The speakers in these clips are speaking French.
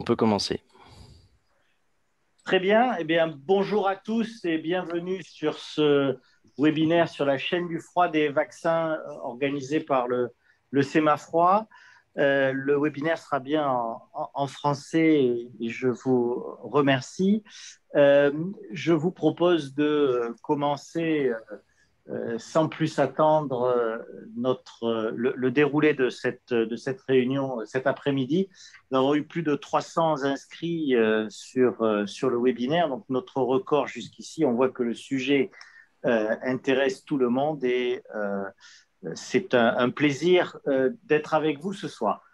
On peut commencer. Très bien. Eh bien, bonjour à tous et bienvenue sur ce webinaire sur la chaîne du froid des vaccins organisé par le CEMAFROID. Le webinaire sera bien en français et je vous remercie. Je vous propose de commencer sans plus attendre le déroulé de cette réunion cet après-midi. Nous avons eu plus de 300 inscrits sur le webinaire, donc notre record jusqu'ici. On voit que le sujet intéresse tout le monde et c'est un plaisir d'être avec vous ce soir.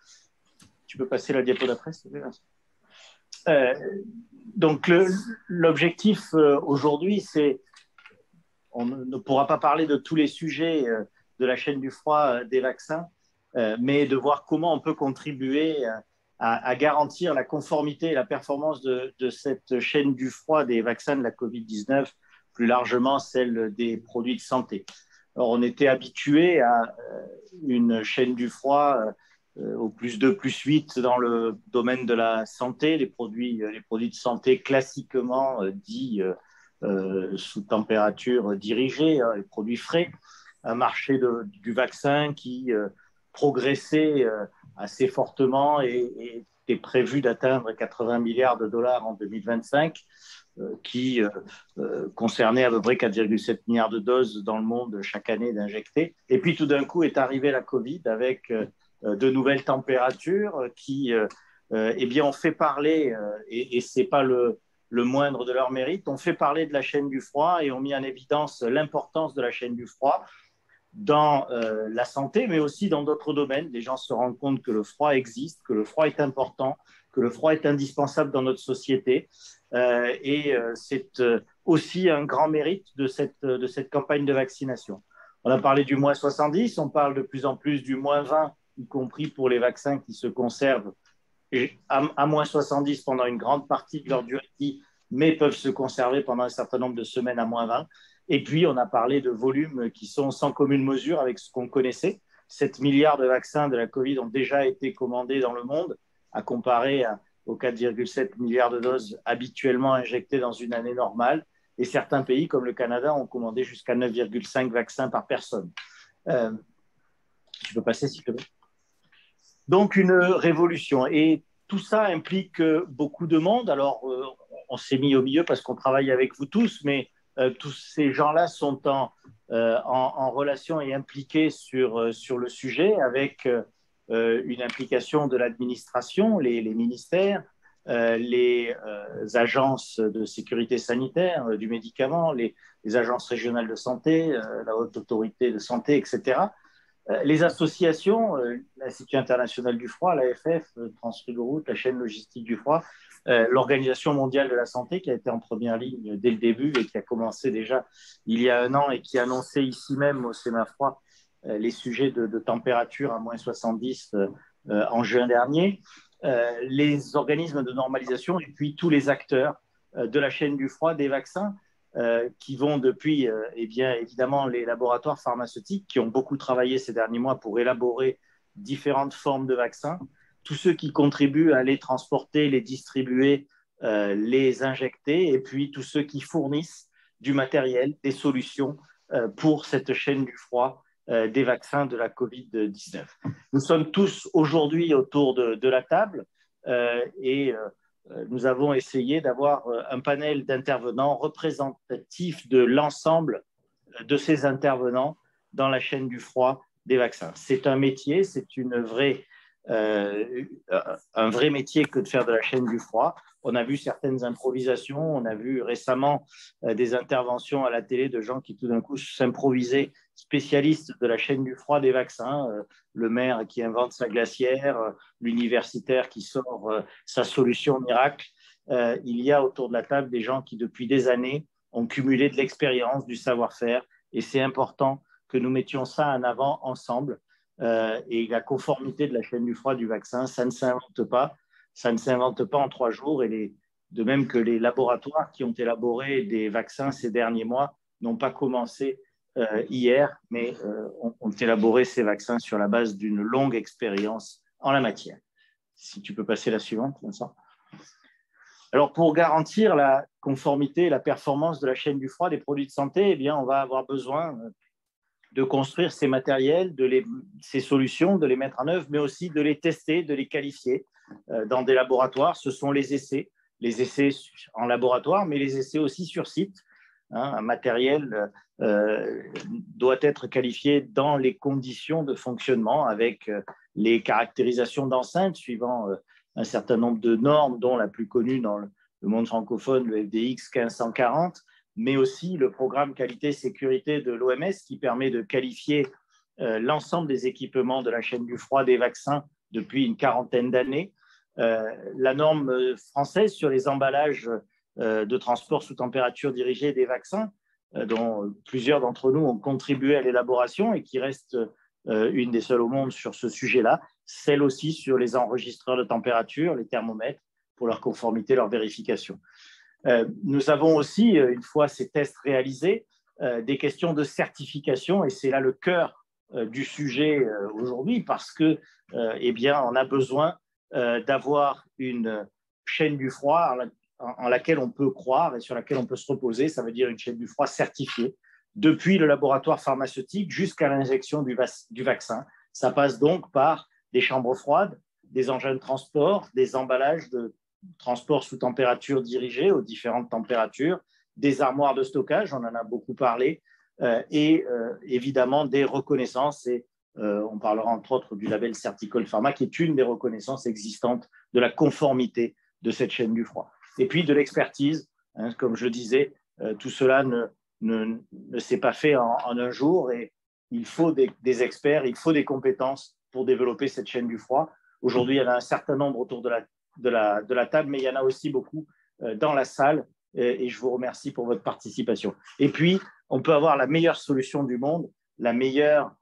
Tu peux passer la diapo d'après, s'il te plaît. Euh, donc l'objectif aujourd'hui, c'est on ne pourra pas parler de tous les sujets de la chaîne du froid des vaccins, mais de voir comment on peut contribuer à garantir la conformité et la performance de cette chaîne du froid des vaccins de la Covid-19, plus largement celle des produits de santé. Alors, on était habitué à une chaîne du froid au plus 2, plus 8 dans le domaine de la santé, les produits de santé classiquement dits sous température dirigée, hein, les produits frais, un marché du vaccin qui progressait assez fortement et était prévu d'atteindre 80 milliards de dollars en 2025, qui concernait à peu près 4,7 milliards de doses dans le monde chaque année d'injectés. Et puis tout d'un coup est arrivée la Covid avec de nouvelles températures qui eh bien, ont fait parler, et ce n'est pas le moindre de leur mérite, ont fait parler de la chaîne du froid et ont mis en évidence l'importance de la chaîne du froid dans la santé, mais aussi dans d'autres domaines. Les gens se rendent compte que le froid existe, que le froid est important, que le froid est indispensable dans notre société. C'est aussi un grand mérite de cette campagne de vaccination. On a parlé du moins 70, on parle de plus en plus du moins 20, y compris pour les vaccins qui se conservent à moins 70 pendant une grande partie de leur durée de vie, mais peuvent se conserver pendant un certain nombre de semaines à moins 20. Et puis, on a parlé de volumes qui sont sans commune mesure avec ce qu'on connaissait. 7 milliards de vaccins de la Covid ont déjà été commandés dans le monde, à comparer aux 4,7 milliards de doses habituellement injectées dans une année normale. Et certains pays, comme le Canada, ont commandé jusqu'à 9,5 vaccins par personne. Tu peux passer, s'il te plaît. Donc, une révolution. Et tout ça implique beaucoup de monde. Alors, on s'est mis au milieu parce qu'on travaille avec vous tous, mais tous ces gens-là sont en relation et impliqués sur le sujet avec une implication de l'administration, les ministères, les agences de sécurité sanitaire du médicament, les agences régionales de santé, la haute autorité de santé, etc. Les associations, l'Institut international du froid, l'AFF, Transfrigoroute, la chaîne logistique du froid, l'Organisation mondiale de la santé qui a été en première ligne dès le début et qui a commencé déjà il y a un an et qui a annoncé ici même au CEMAFROID les sujets de température à moins 70 en juin dernier, les organismes de normalisation et puis tous les acteurs de la chaîne du froid des vaccins qui vont depuis, eh bien, évidemment, les laboratoires pharmaceutiques qui ont beaucoup travaillé ces derniers mois pour élaborer différentes formes de vaccins, tous ceux qui contribuent à les transporter, les distribuer, les injecter, et puis tous ceux qui fournissent du matériel, des solutions pour cette chaîne du froid des vaccins de la Covid-19. Nous sommes tous aujourd'hui autour de la table et nous avons essayé d'avoir un panel d'intervenants représentatifs de l'ensemble de ces intervenants dans la chaîne du froid des vaccins. C'est un métier, c'est un vrai métier que de faire de la chaîne du froid. On a vu certaines improvisations, on a vu récemment des interventions à la télé de gens qui tout d'un coup s'improvisaient spécialistes de la chaîne du froid des vaccins, le maire qui invente sa glacière, l'universitaire qui sort sa solution miracle. Il y a autour de la table des gens qui depuis des années ont cumulé de l'expérience, du savoir-faire, et c'est important que nous mettions ça en avant ensemble. Et la conformité de la chaîne du froid du vaccin, ça ne s'invente pas. Ça ne s'invente pas en 3 jours. De même que les laboratoires qui ont élaboré des vaccins ces derniers mois n'ont pas commencé hier, mais ont élaboré ces vaccins sur la base d'une longue expérience en la matière. Si tu peux passer la suivante, Vincent. Alors, pour garantir la conformité et la performance de la chaîne du froid des produits de santé, eh bien, on va avoir besoin de construire ces matériels, ces solutions, de les mettre en œuvre, mais aussi de les tester, de les qualifier dans des laboratoires. Ce sont les essais en laboratoire, mais les essais aussi sur site. Un matériel doit être qualifié dans les conditions de fonctionnement avec les caractérisations d'enceinte suivant un certain nombre de normes, dont la plus connue dans le monde francophone, le FDX 1540, mais aussi le programme qualité-sécurité de l'OMS qui permet de qualifier l'ensemble des équipements de la chaîne du froid des vaccins depuis une quarantaine d'années. La norme française sur les emballages de transport sous température dirigée des vaccins, dont plusieurs d'entre nous ont contribué à l'élaboration et qui reste une des seules au monde sur ce sujet-là, celle aussi sur les enregistreurs de température, les thermomètres, pour leur conformité, leur vérification. Nous avons aussi, une fois ces tests réalisés, des questions de certification, et c'est là le cœur du sujet aujourd'hui, parce que, eh bien, on a besoin d'avoir une chaîne du froid en laquelle on peut croire et sur laquelle on peut se reposer. Ça veut dire une chaîne du froid certifiée, depuis le laboratoire pharmaceutique jusqu'à l'injection du vaccin. Ça passe donc par des chambres froides, des engins de transport, des emballages de transport sous température dirigée aux différentes températures, des armoires de stockage, on en a beaucoup parlé, et évidemment des reconnaissances. Et on parlera entre autres du label Certicol Pharma, qui est une des reconnaissances existantes de la conformité de cette chaîne du froid. Et puis de l'expertise, hein, comme je le disais, tout cela ne s'est pas fait en un jour, et il faut des experts, il faut des compétences pour développer cette chaîne du froid. Aujourd'hui, il y en a un certain nombre autour de la table, mais il y en a aussi beaucoup dans la salle, et je vous remercie pour votre participation. Et puis, on peut avoir la meilleure solution du monde, la meilleure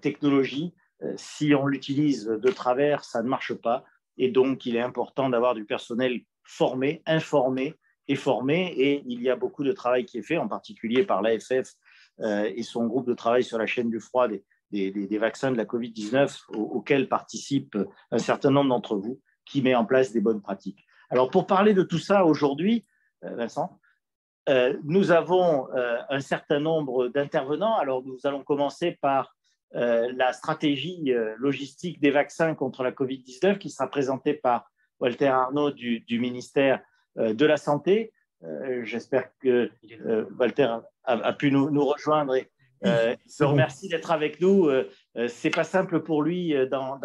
technologie. Si on l'utilise de travers, ça ne marche pas. Et donc, il est important d'avoir du personnel formé, informé et formé. Et il y a beaucoup de travail qui est fait, en particulier par l'AFF et son groupe de travail sur la chaîne du froid des vaccins de la Covid-19, auquel participent un certain nombre d'entre vous, qui met en place des bonnes pratiques. Alors, pour parler de tout ça aujourd'hui, Vincent, nous avons un certain nombre d'intervenants. Alors, nous allons commencer par la stratégie logistique des vaccins contre la Covid-19 qui sera présentée par Walter Arnaud du ministère de la Santé. J'espère que Walter a pu nous rejoindre. Et, je remercie d'être avec nous. C'est pas simple pour lui dans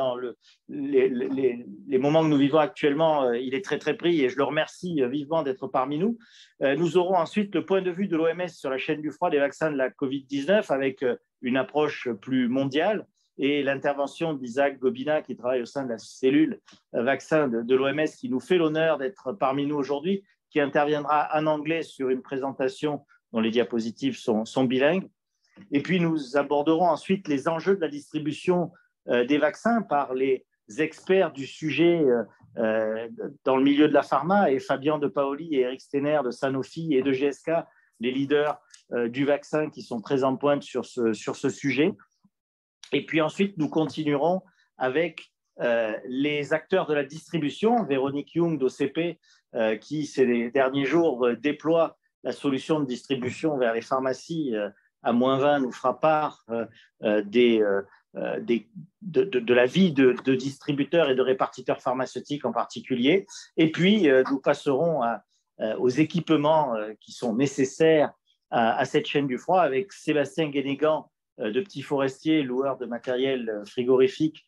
les moments que nous vivons actuellement. Il est très très pris et je le remercie vivement d'être parmi nous. Nous aurons ensuite le point de vue de l'OMS sur la chaîne du froid des vaccins de la Covid-19 avec une approche plus mondiale, et l'intervention d'Isaac Gobina qui travaille au sein de la cellule vaccin de l'OMS, qui nous fait l'honneur d'être parmi nous aujourd'hui, qui interviendra en anglais sur une présentation dont les diapositives sont bilingues. Et puis, nous aborderons ensuite les enjeux de la distribution des vaccins par les experts du sujet dans le milieu de la pharma, et Fabien de Paoli et Eric Steiner de Sanofi et de GSK, les leaders du vaccin qui sont très en pointe sur ce sujet. Et puis ensuite, nous continuerons avec les acteurs de la distribution, Véronique Young d'OCP, qui ces derniers jours déploie la solution de distribution vers les pharmacies à -20, nous fera part de la vie de distributeurs et de répartiteurs pharmaceutiques en particulier. Et puis, nous passerons aux équipements qui sont nécessaires à cette chaîne du froid avec Sébastien Guénégan de Petit Forestier, loueur de matériel frigorifique,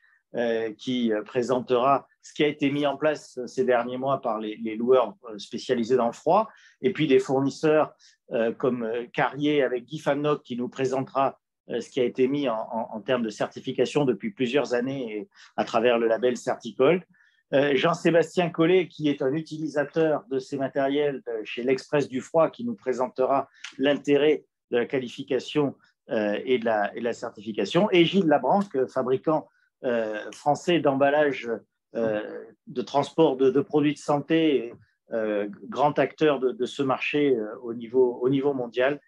qui présentera ce qui a été mis en place ces derniers mois par les loueurs spécialisés dans le froid, et puis des fournisseurs comme Carrier avec Guy Fannock qui nous présentera ce qui a été mis en termes de certification depuis plusieurs années et à travers le label Certicol. Jean-Sébastien Collet, qui est un utilisateur de ces matériels chez l'Express du Froid, qui nous présentera l'intérêt de la qualification et de la certification. Et Gilles Labranque, fabricant français d'emballage de transport de produits de santé, grand acteur de ce marché au niveau mondial,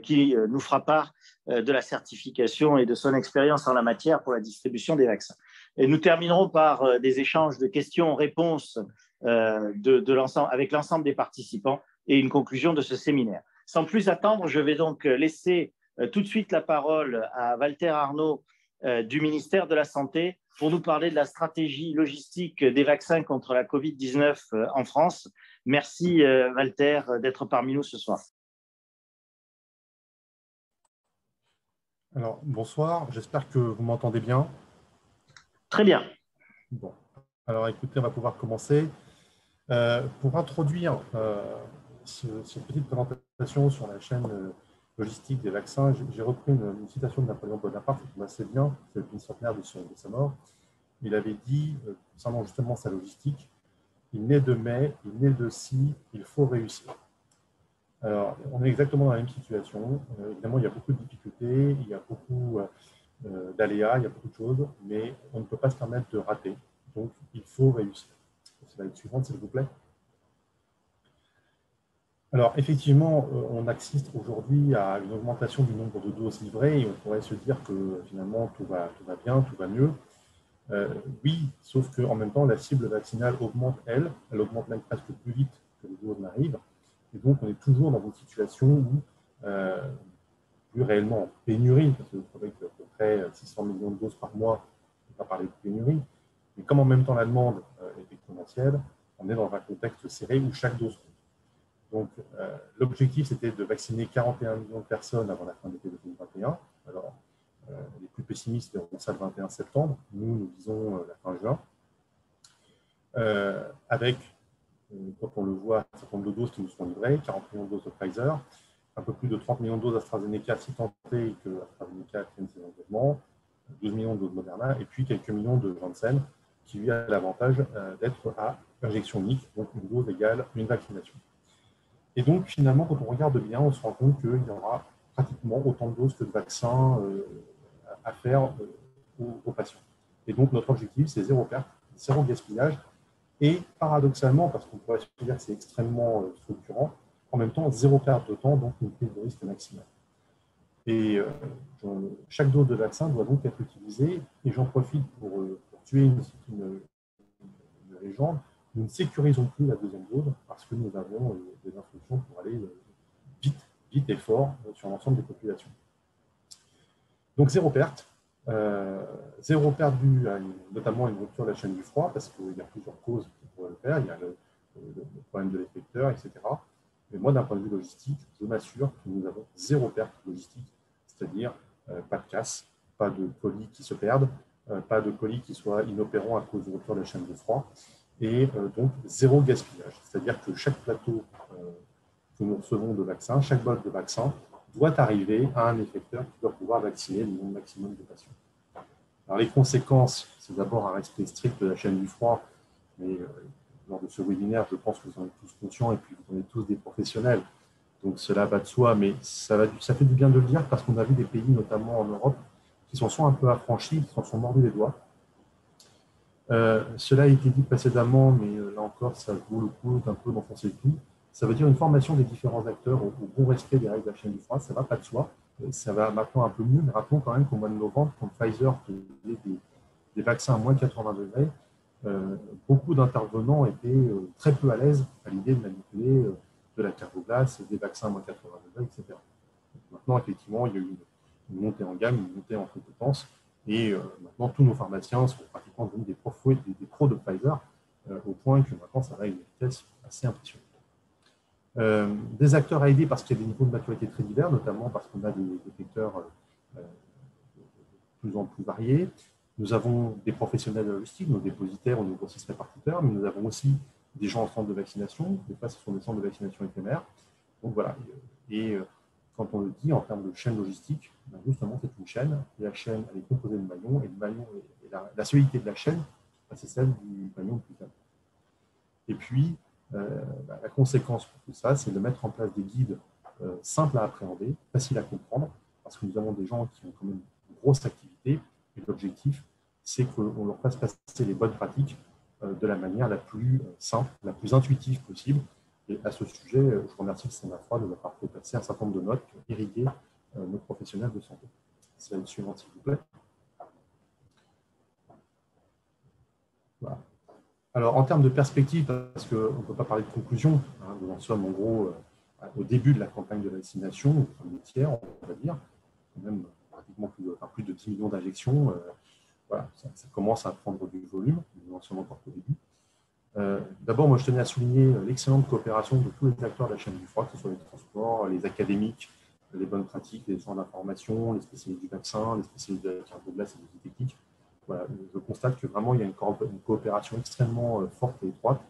qui nous fera part de la certification et de son expérience en la matière pour la distribution des vaccins. Et nous terminerons par des échanges de questions-réponses avec l'ensemble des participants et une conclusion de ce séminaire. Sans plus attendre, je vais donc laisser tout de suite la parole à Walter Arnaud du ministère de la Santé pour nous parler de la stratégie logistique des vaccins contre la Covid-19 en France. Merci Walter d'être parmi nous ce soir. Alors, bonsoir, j'espère que vous m'entendez bien. Très bien. Bon, alors écoutez, on va pouvoir commencer. Pour introduire cette petite présentation sur la chaîne logistique des vaccins, j'ai repris une citation de Napoléon Bonaparte qui tombe assez bien, c'est le bicentenaire de sa mort. Il avait dit, concernant justement sa logistique, il naît de mai, il naît de si, il faut réussir. Alors, on est exactement dans la même situation. Évidemment, il y a beaucoup de difficultés, il y a beaucoup d'aléas, il y a beaucoup de choses, mais on ne peut pas se permettre de rater. Donc, il faut réussir. Slide suivante, s'il vous plaît. Alors, effectivement, on assiste aujourd'hui à une augmentation du nombre de doses livrées et on pourrait se dire que finalement, tout va bien, tout va mieux. Oui, sauf qu'en même temps, la cible vaccinale augmente, elle augmente même presque plus vite que les doses n'arrivent. Et donc, on est toujours dans une situation où, plus réellement en pénurie, parce que vous savez qu'à peu près 600 millions de doses par mois, on ne peut pas parler de pénurie, mais comme en même temps la demande est exponentielle, on est dans un contexte serré où chaque dose compte. Donc, l'objectif, c'était de vacciner 41 millions de personnes avant la fin de l'été 2021. Alors, les plus pessimistes verront ça le 21 septembre. Nous disons la fin juin. Avec, quand on le voit, un certain nombre de doses qui nous seront livrées, 40 millions de doses de Pfizer, un peu plus de 30 millions de doses d'AstraZeneca, si tant est que AstraZeneca tienne ses engagements, 12 millions de doses Moderna, et puis quelques millions de Janssen, qui lui a l'avantage d'être à injection unique, donc une dose égale une vaccination. Et donc, finalement, quand on regarde bien, on se rend compte qu'il y aura pratiquement autant de doses que de vaccins à faire aux patients. Et donc, notre objectif, c'est zéro perte, zéro gaspillage. Et paradoxalement, parce qu'on pourrait se dire que c'est extrêmement structurant, en même temps, zéro perte de temps, donc une prise de risque maximale. Et chaque dose de vaccin doit donc être utilisée. Et j'en profite pour tuer une légende. Nous ne sécurisons plus la deuxième dose parce que nous avons des instructions pour aller vite et fort sur l'ensemble des populations. Donc, zéro perte. Zéro perte due à notamment une rupture de la chaîne du froid, parce qu'il y a plusieurs causes qui pourraient le faire. Il y a le problème de l'effecteur, etc. Mais moi, d'un point de vue logistique, je m'assure que nous avons zéro perte logistique, c'est-à-dire pas de casse, pas de colis qui se perdent, pas de colis qui soient inopérants à cause de rupture de la chaîne de froid, et donc zéro gaspillage. C'est-à-dire que chaque plateau que nous recevons de vaccin, chaque boîte de vaccin, doit arriver à un effecteur qui doit pouvoir vacciner le nombre maximum de patients. Alors, les conséquences, c'est d'abord un respect strict de la chaîne du froid, mais lors de ce webinaire, je pense que vous en êtes tous conscients et puis vous en êtes tous des professionnels. Donc, cela va de soi, mais ça fait du bien de le dire parce qu'on a vu des pays, notamment en Europe, qui s'en sont un peu affranchis, qui s'en sont mordus les doigts. Cela a été dit précédemment, mais là encore, ça vaut le coup d'un peu d'enfoncer le clou. Ça veut dire une formation des différents acteurs au bon respect des règles de la chaîne du froid. Ça ne va pas de soi. Ça va maintenant un peu mieux, mais rappelons quand même qu'au mois de novembre, quand Pfizer faisait des vaccins à moins de 80 degrés, beaucoup d'intervenants étaient très peu à l'aise à l'idée de manipuler de la carboglace, des vaccins à moins de 80 degrés, etc. Donc maintenant, effectivement, il y a eu une montée en gamme, une montée en compétences, et maintenant, tous nos pharmaciens sont pratiquement devenus des pros de Pfizer, au point que maintenant, ça va à une vitesse assez impressionnante. Des acteurs à aider parce qu'il y a des niveaux de maturité très divers, notamment parce qu'on a des détecteurs de plus en plus variés. Nous avons des professionnels logistiques, nos dépositaires ou nos grossistes répartiteurs, mais nous avons aussi des gens en centre de vaccination. Des fois, ce sont des centres de vaccination éphémères. Donc voilà. Et quand on le dit en termes de chaîne logistique, justement, c'est une chaîne. Et la chaîne, elle est composée de maillons. Et le maillon, et la solidité de la chaîne, c'est celle du maillon le plus faible. Et puis, la conséquence pour tout ça, c'est de mettre en place des guides simples à appréhender, faciles à comprendre, parce que nous avons des gens qui ont quand même une grosse activité. Et l'objectif, c'est qu'on leur fasse passer les bonnes pratiques de la manière la plus simple, la plus intuitive possible. Et à ce sujet, je remercie le SEMAFROID de nous avoir fait passer un certain nombre de notes pour irriguer nos professionnels de santé. Slide suivante, s'il vous plaît. Voilà. Alors, en termes de perspective, parce qu'on ne peut pas parler de conclusion, hein, nous en sommes en gros au début de la campagne de vaccination, au premier tiers, on va dire, même pratiquement plus de 10 millions d'injections. Voilà, ça commence à prendre du volume, nous en sommes encore au début. D'abord, moi, je tenais à souligner l'excellente coopération de tous les acteurs de la chaîne du froid, que ce soit les transports, les académiques, les bonnes pratiques, les centres d'information, les spécialistes du vaccin, les spécialistes de la carte de glace et des techniques. Voilà, je constate que vraiment, il y a une coopération extrêmement forte et étroite.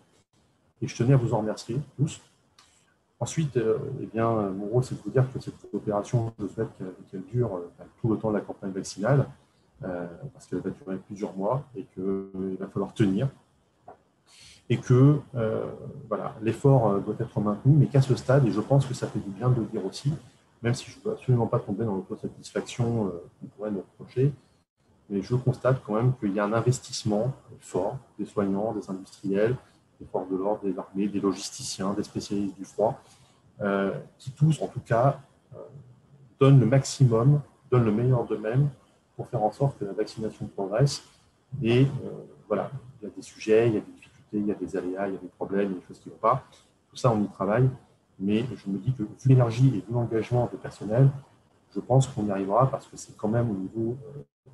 Et je tenais à vous en remercier tous. Ensuite, eh bien, mon rôle, c'est de vous dire que cette coopération, je souhaite qu'elle dure tout le temps de la campagne vaccinale, parce qu'elle va durer plusieurs mois et qu'il va falloir tenir. Et que voilà, l'effort doit être maintenu, mais qu'à ce stade, et je pense que ça fait du bien de le dire aussi, même si je ne veux absolument pas tomber dans l'autosatisfaction qu'on pourrait nous reprocher, mais je constate quand même qu'il y a un investissement fort des soignants, des industriels, des forces de l'ordre, des armées, des logisticiens, des spécialistes du froid, qui tous, en tout cas, donnent le maximum, donnent le meilleur d'eux-mêmes pour faire en sorte que la vaccination progresse. Et voilà, il y a des sujets, il y a des difficultés, il y a des aléas, il y a des problèmes, il y a des choses qui ne vont pas. Tout ça, on y travaille. Mais je me dis que vu l'énergie et vu l'engagement des personnels, je pense qu'on y arrivera parce que c'est quand même au niveau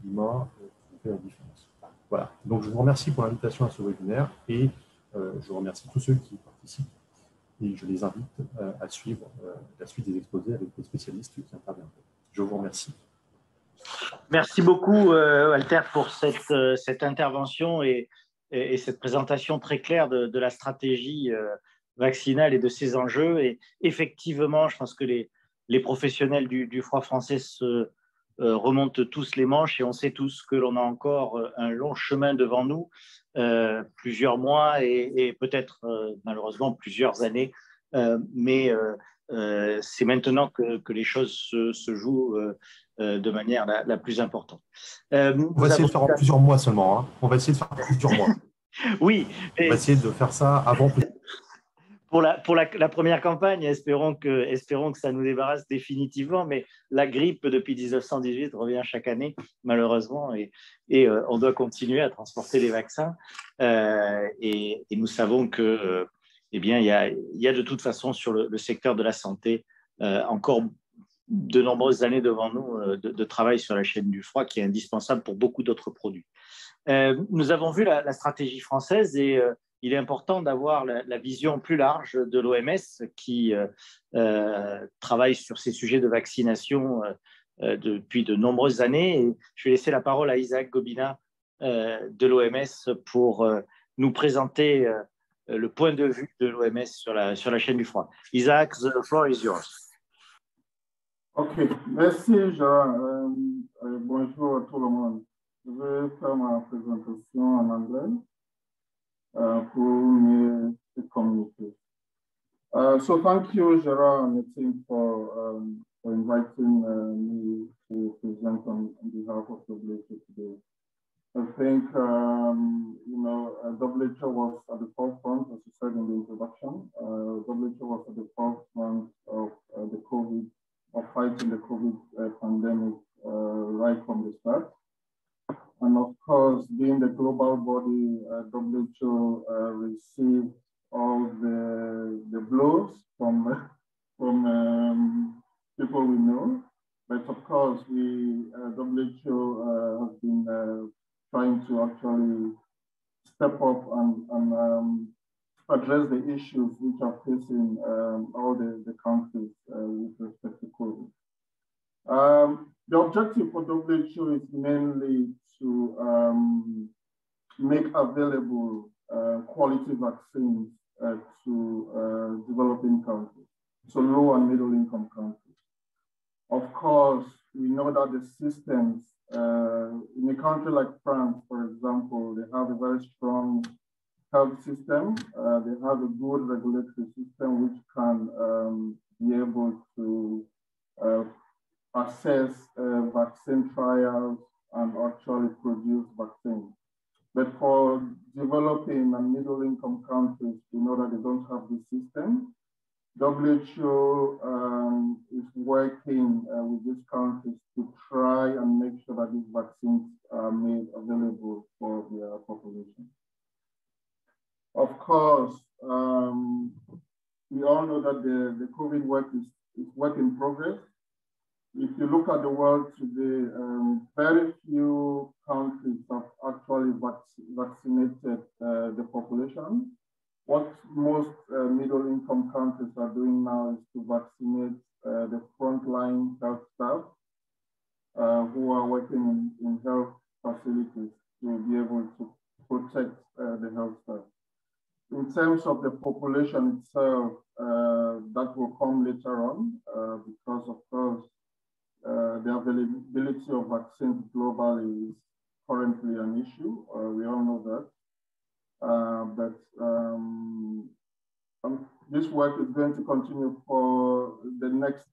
humain qui fait la différence. Voilà. Donc, je vous remercie pour l'invitation à ce webinaire et je remercie tous ceux qui participent et je les invite à suivre la suite des exposés avec les spécialistes qui interviennent. Je vous remercie. Merci beaucoup, Walter, pour cette intervention et cette présentation très claire de la stratégie vaccinale et de ses enjeux. Et effectivement, je pense que les professionnels du froid français se remontent tous les manches et on sait tous que l'on a encore un long chemin devant nous, plusieurs mois et peut-être malheureusement plusieurs années. Mais c'est maintenant que les choses se jouent de manière la plus importante. On va essayer de faire en plusieurs mois seulement. Hein. On va essayer de faire plusieurs mois. Oui. On va essayer de faire ça avant. Pour la première campagne, espérons que ça nous débarrasse définitivement, mais la grippe depuis 1918 revient chaque année, malheureusement, et on doit continuer à transporter les vaccins. Et nous savons que, eh bien, il y a de toute façon sur le secteur de la santé encore de nombreuses années devant nous de travail sur la chaîne du froid qui est indispensable pour beaucoup d'autres produits. Nous avons vu la stratégie française et il est important d'avoir la vision plus large de l'OMS qui travaille sur ces sujets de vaccination depuis de nombreuses années. Et je vais laisser la parole à Isaac Gobina de l'OMS pour nous présenter le point de vue de l'OMS sur la chaîne du froid. Isaac, the floor is yours. Ok, merci Jean. Bonjour à tout le monde. Je vais faire ma présentation en anglais pour mieux communiquer. So thank you, Gerard and the team for inviting me to present on behalf of WHO today. I think, you know, WHO was at the forefront, as you said in the introduction. WHO was at the forefront of the COVID, of fighting the COVID pandemic right from the start. And of course, being the global body, WHO received all the blows from people we know. But of course, WHO has been trying to actually step up and address the issues which are facing all the countries with respect to COVID. The objective for WHO is mainly to make available quality vaccines to developing countries, so low and middle income countries. Of course, we know that the systems in a country like France, for example, they have a very strong health system. They have a good regulatory system which can be able to assess vaccine trials and actually produce vaccines. But for developing and middle income countries, we know that they don't have this system. WHO is working with these countries to try and make sure that these vaccines are made available for their population. Of course, we all know that the COVID work is work in progress. If you look at the world today, very few countries have actually vaccinated the population. What most middle-income countries are doing now is to vaccinate the frontline health staff who are working in health facilities to be able to protect the health staff. In terms of the population itself, that will come later on because, of course, the availability of vaccines globally is currently an issue. We all know that. This work is going to continue for the next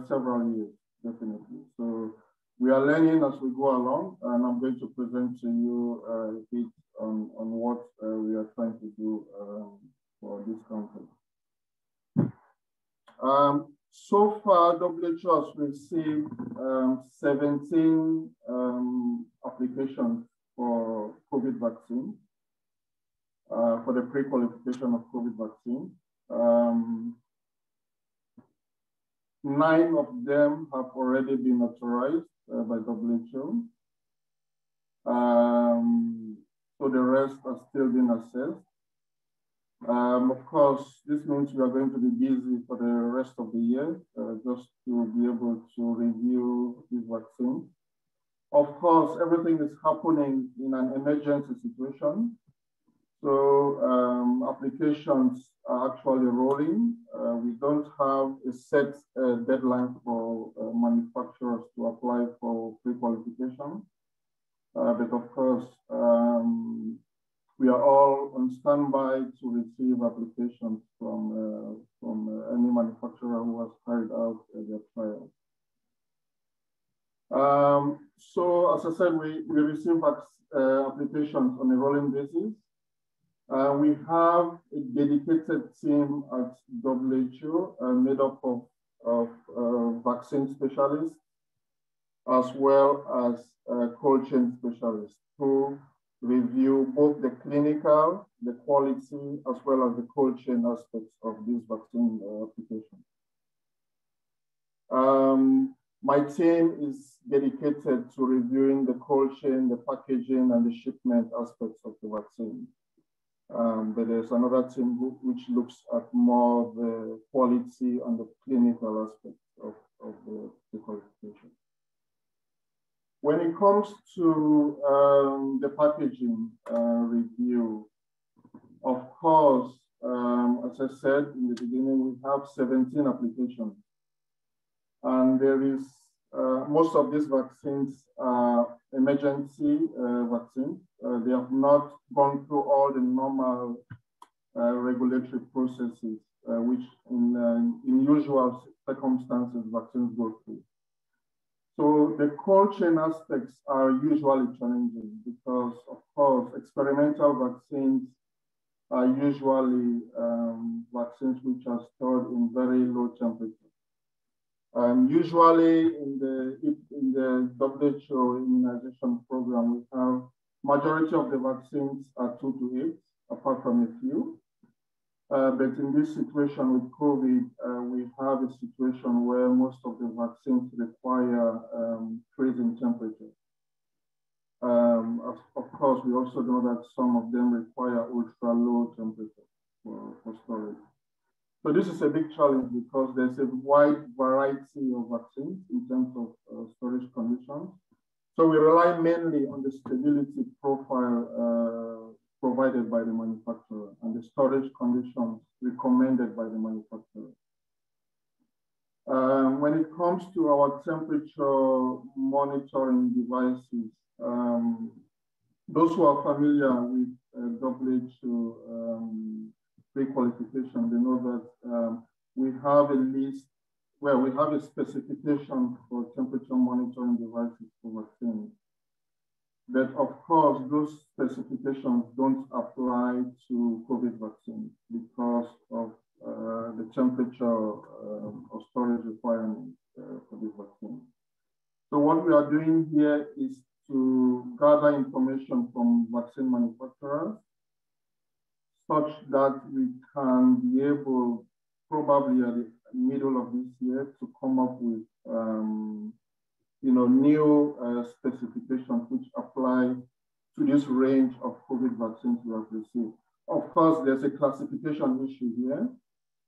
several years, definitely. So we are learning as we go along, and I'm going to present to you a bit on what we are trying to do for this conference. So far, WHO has received 17 applications for COVID vaccine, for the pre-qualification of COVID vaccine. 9 of them have already been authorized by WHO. So the rest are still being assessed. Of course, this means we are going to be busy for the rest of the year, just to be able to review these vaccines. Of course, everything is happening in an emergency situation. So applications are actually rolling. We don't have a set deadline for manufacturers to apply for pre-qualification. But of course, we are all on standby to receive applications from any manufacturer who has carried out their trials. So as I said, we receive applications on a rolling basis. We have a dedicated team at WHO made up of vaccine specialists as well as cold chain specialists who review both the clinical, the quality, as well as the cold chain aspects of this vaccine application. My team is dedicated to reviewing the cold chain, the packaging, and the shipment aspects of the vaccine. But there's another team which looks at more the quality and the clinical aspects of the qualification. When it comes to the packaging review, of course, as I said in the beginning, we have 17 applications. And there is, most of these vaccines are emergency vaccines. They have not gone through all the normal regulatory processes, which in usual circumstances vaccines go through. So the cold chain aspects are usually challenging because, of course, experimental vaccines are usually vaccines which are stored in very low temperature. Usually in the WHO immunization program, we have majority of the vaccines are 2 to 8, apart from a few. But in this situation with COVID, we have a situation where most of the vaccines require freezing temperature. Of course, we also know that some of them require ultra low temperature for storage. So this is a big challenge because there's a wide variety of vaccines in terms of storage conditions. So we rely mainly on the stability profile provided by the manufacturer and the storage conditions recommended by the manufacturer. When it comes to our temperature monitoring devices, those who are familiar with WHO pre-qualification, they know that we have a list where we have a specification for temperature monitoring devices for vaccines. But of course, those specifications don't apply to COVID vaccines because of the temperature or storage requirements for this vaccine. So what we are doing here is to gather information from vaccine manufacturers such that we can be able, probably at the middle of this year, to come up with new specifications which apply to this range of COVID vaccines we have received. Of course, there's a classification issue here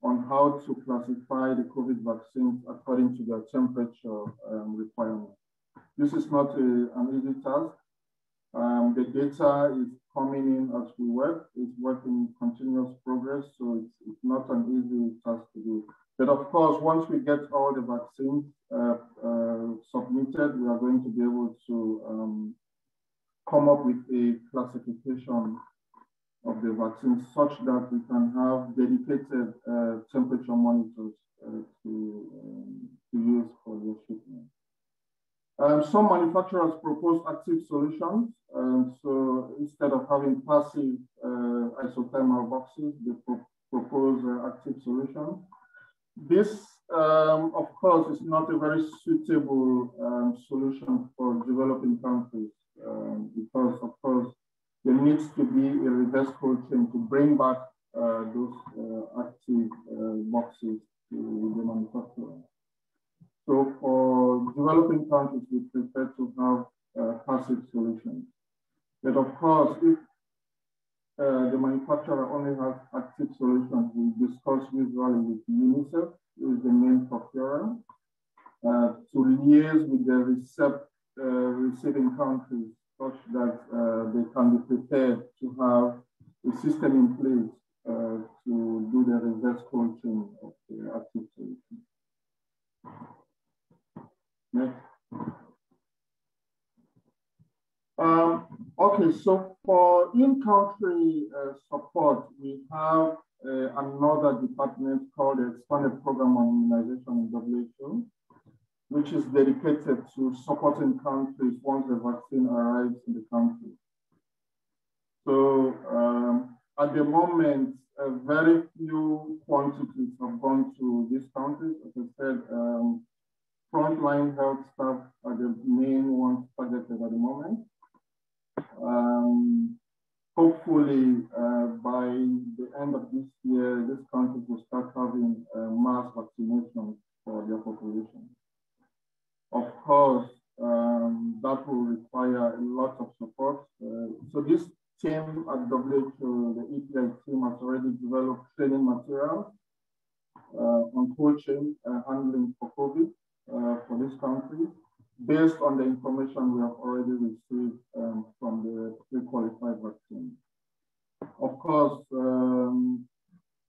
on how to classify the COVID vaccines according to their temperature requirements. This is not an easy task. The data is coming in as we work. It's work in continuous progress, so it's not an easy task to do. But of course, once we get all the vaccines submitted, we are going to be able to come up with a classification of the vaccine such that we can have dedicated temperature monitors to use for the shipment. Some manufacturers propose active solutions. So instead of having passive isothermal boxes, they propose active solutions. This, of course, is not a very suitable solution for developing countries because, of course, there needs to be a reverse cold chain to bring back those active boxes to the manufacturer. So for developing countries, we prefer to have passive solutions. But of course, if the manufacturer only has active solutions, we discuss usually with UNICEF, who is the main procurer, to liaise with the receiving countries such that they can be prepared to have a system in place to do the reverse cold chain of the active solution. Next. Okay, so for in-country support, we have another department called the Expanded Program on Immunization in WHO, which is dedicated to supporting countries once the vaccine arrives in the country. So at the moment, very few quantities have gone to these countries. As I said, frontline health staff are the main ones targeted at the moment. Hopefully, by the end of this year, these countries will start having mass vaccinations for their population. Of course, that will require a lot of support. So this team at WHO, the EPI team, has already developed training materials on cold chain handling for COVID for this country, based on the information we have already received from the pre-qualified vaccine. Of course,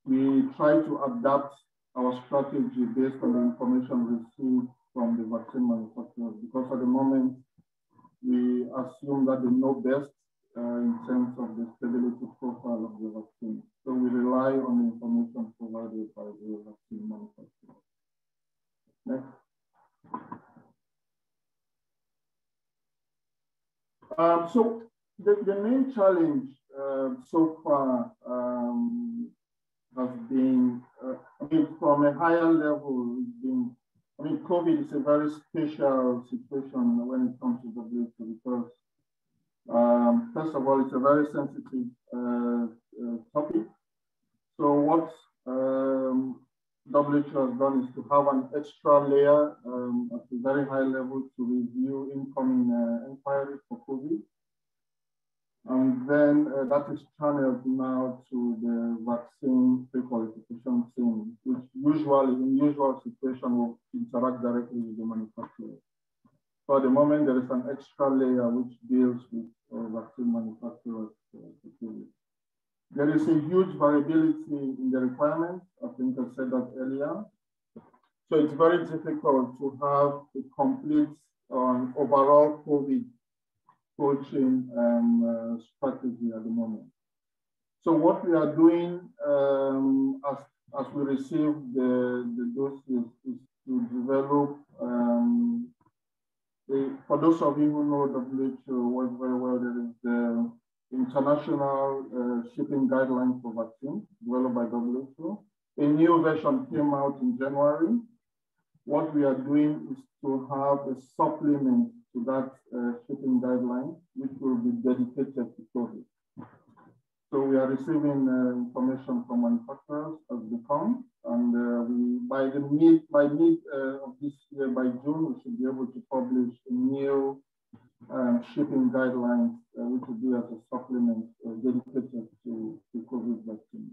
we try to adapt our strategy based on the information received from the vaccine manufacturers, because at the moment, we assume that they know best in terms of the stability profile of the vaccine. So we rely on the information provided by the vaccine manufacturers. Next. So the main challenge so far has been, from a higher level, COVID is a very special situation when it comes to WHO because, first of all, it's a very sensitive topic. So what WHO has done is to have an extra layer at a very high level to review incoming inquiries for COVID. And then that is channeled now to the vaccine pre-qualification team, which usually, in usual situation, will interact directly with the manufacturer. So at the moment, there is an extra layer which deals with vaccine manufacturers. There is a huge variability in the requirements. I think I said that earlier. So it's very difficult to have a complete overall COVID cold chain strategy at the moment. So what we are doing as we receive the doses is to develop, for those of you who know WHO work very well, there is the International Shipping Guidelines for Vaccines developed by WHO. A new version came out in January. What we are doing is to have a supplement to that shipping guideline, which will be dedicated to COVID. So we are receiving information from manufacturers as they come, and by mid of this year, by June, we should be able to publish a new shipping guidelines, which will be as a supplement dedicated to COVID vaccine.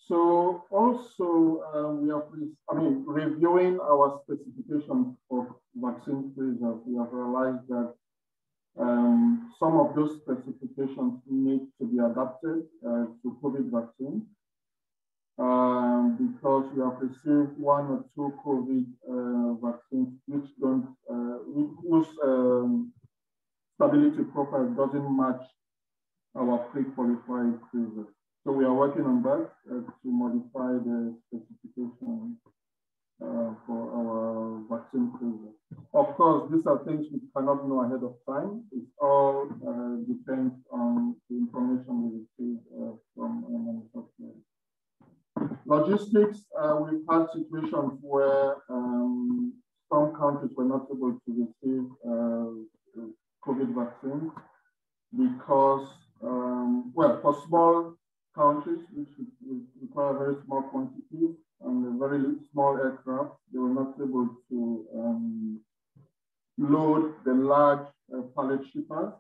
So also we are, reviewing our specifications for vaccine freezers. We have realized that some of those specifications need to be adapted to COVID vaccine because we have received 1 or 2 COVID vaccines which don't, whose stability profile doesn't match our pre-qualified freezers. So we are working on that to modify the specification for our vaccine freezer. Of course, these are things we cannot know ahead of time. It all depends on the information we receive from manufacturers. Logistics, we've had situations where some countries were not able to receive COVID vaccines because, well, for small countries, which require very small quantities and very small aircraft, they were not able to load the large pallet shippers.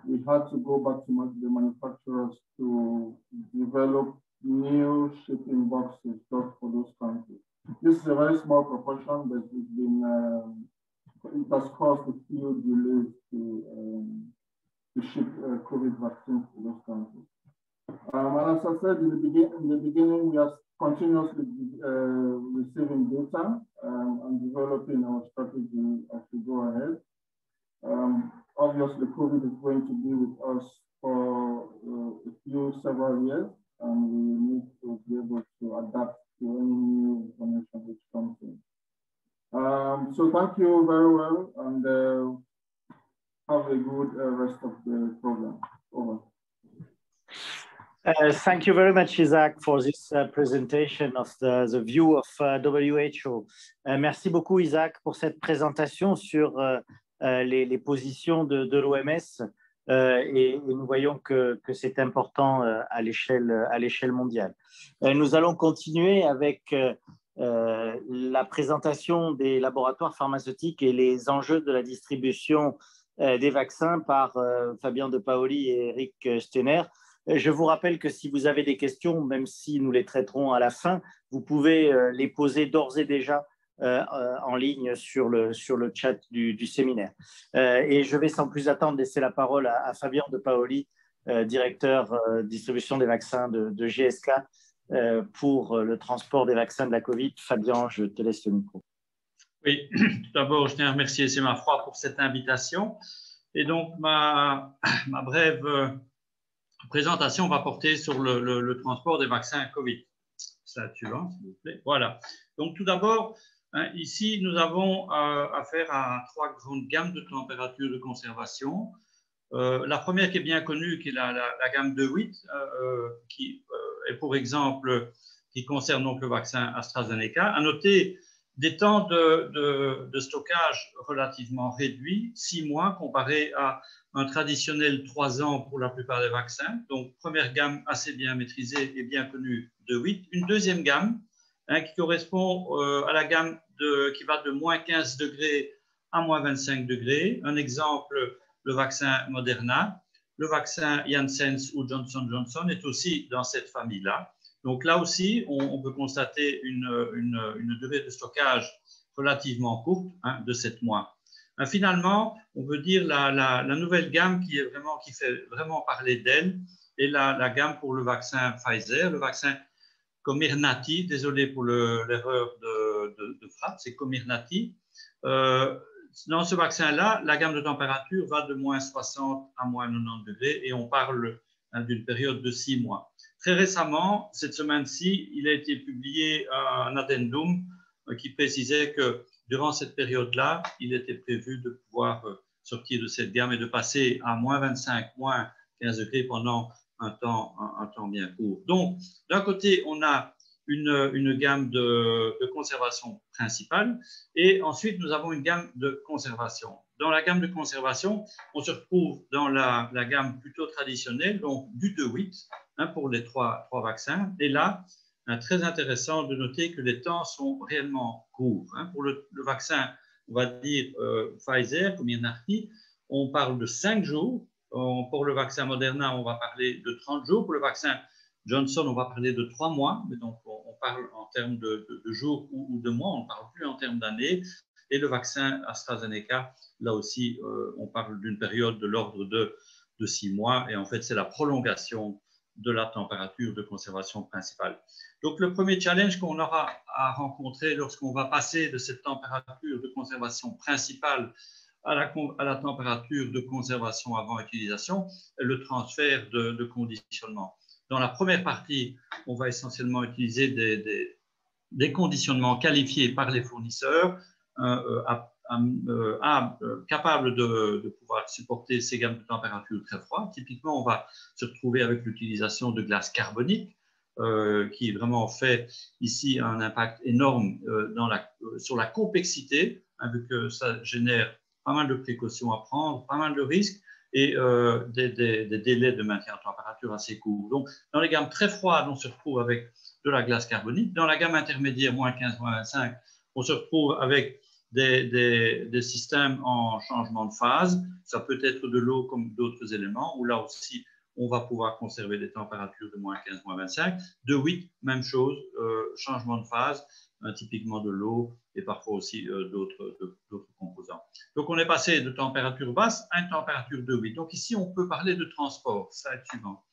We had to go back to the manufacturers to develop new shipping boxes just for those countries. This is a very small proportion, but it's been, it has caused a few delays to ship COVID vaccines to those countries. And as I said in the beginning, we are continuously receiving data and developing our strategy as we go ahead. Obviously, COVID is going to be with us for several years, and we need to be able to adapt to any new information which comes in. So thank you very well, and have a good rest of the program. Over. Thank you very much, Isaac, for this presentation of the view of WHO. Merci beaucoup, Isaac, pour cette présentation sur les positions de l'OMS et nous voyons que c'est important à l'échelle mondiale. Nous allons continuer avec la présentation des laboratoires pharmaceutiques et les enjeux de la distribution des vaccins par Fabien De Paoli et Eric Steiner. Je vous rappelle que si vous avez des questions, même si nous les traiterons à la fin, vous pouvez les poser d'ores et déjà en ligne sur le chat du séminaire. Et je vais sans plus attendre laisser la parole à Fabien De Paoli, directeur distribution des vaccins de GSK pour le transport des vaccins de la Covid. Fabien, je te laisse le micro. Oui, tout d'abord, je tiens à remercier Semafroid pour cette invitation. Et donc, ma brève présentation va porter sur le transport des vaccins Covid. Slide suivant, s'il vous plaît. Voilà. Donc, tout d'abord, ici, nous avons affaire à 3 grandes gammes de température de conservation. La première qui est bien connue, qui est la gamme 2.8, qui est pour exemple, qui concerne donc le vaccin AstraZeneca. À noter des temps de stockage relativement réduits, 6 mois, comparé à un traditionnel 3 ans pour la plupart des vaccins. Donc, première gamme assez bien maîtrisée et bien connue de 8. Une deuxième gamme qui correspond à la gamme qui va de moins 15 degrés à moins 25 degrés. Un exemple, le vaccin Moderna. Le vaccin Janssen ou Johnson & Johnson est aussi dans cette famille-là. Donc là aussi, on peut constater une durée de stockage relativement courte, de 7 mois. Finalement, on peut dire la nouvelle gamme qui fait vraiment parler d'elle est la gamme pour le vaccin Pfizer, le vaccin Comirnaty, désolé pour l'erreur de frappe, c'est Comirnaty. Dans ce vaccin-là, la gamme de température va de moins 60 à moins 90 degrés et on parle d'une période de 6 mois. Très récemment, cette semaine-ci, il a été publié un addendum qui précisait que durant cette période-là, il était prévu de pouvoir sortir de cette gamme et de passer à moins 25, moins 15 degrés pendant un temps bien court. Donc, d'un côté, on a une gamme de conservation principale et ensuite, nous avons une gamme de conservation. Dans la gamme de conservation, on se retrouve dans la gamme plutôt traditionnelle, donc du 2-8 pour les trois vaccins. Et là, très intéressant de noter que les temps sont réellement courts. Pour le vaccin, on va dire Pfizer, comme Comirnaty, on parle de 5 jours. Pour le vaccin Moderna, on va parler de 30 jours. Pour le vaccin Johnson, on va parler de 3 mois. Mais donc, on parle en termes de jours ou de mois, on ne parle plus en termes d'années. Et le vaccin AstraZeneca, là aussi, on parle d'une période de l'ordre de 6 mois. Et en fait, c'est la prolongation de la température de conservation principale. Donc, le premier challenge qu'on aura à rencontrer lorsqu'on va passer de cette température de conservation principale à la température de conservation avant utilisation, est le transfert de conditionnement. Dans la première partie, on va essentiellement utiliser des conditionnements qualifiés par les fournisseurs, capables de pouvoir supporter ces gammes de température très froides. Typiquement, on va se retrouver avec l'utilisation de glace carbonique, qui vraiment fait ici un impact énorme sur la complexité, vu que ça génère pas mal de précautions à prendre, pas mal de risques et des délais de maintien en température assez courts. Donc, dans les gammes très froides, on se retrouve avec de la glace carbonique. Dans la gamme intermédiaire, moins 15, moins 25, on se retrouve avec des systèmes en changement de phase. Ça peut être de l'eau comme d'autres éléments, où là aussi, on va pouvoir conserver des températures de moins 15, moins 25. De 8, même chose, changement de phase, typiquement de l'eau et parfois aussi d'autres composants. Donc, on est passé de température basse à une température de 8. Donc, ici, on peut parler de transport. Slide suivant.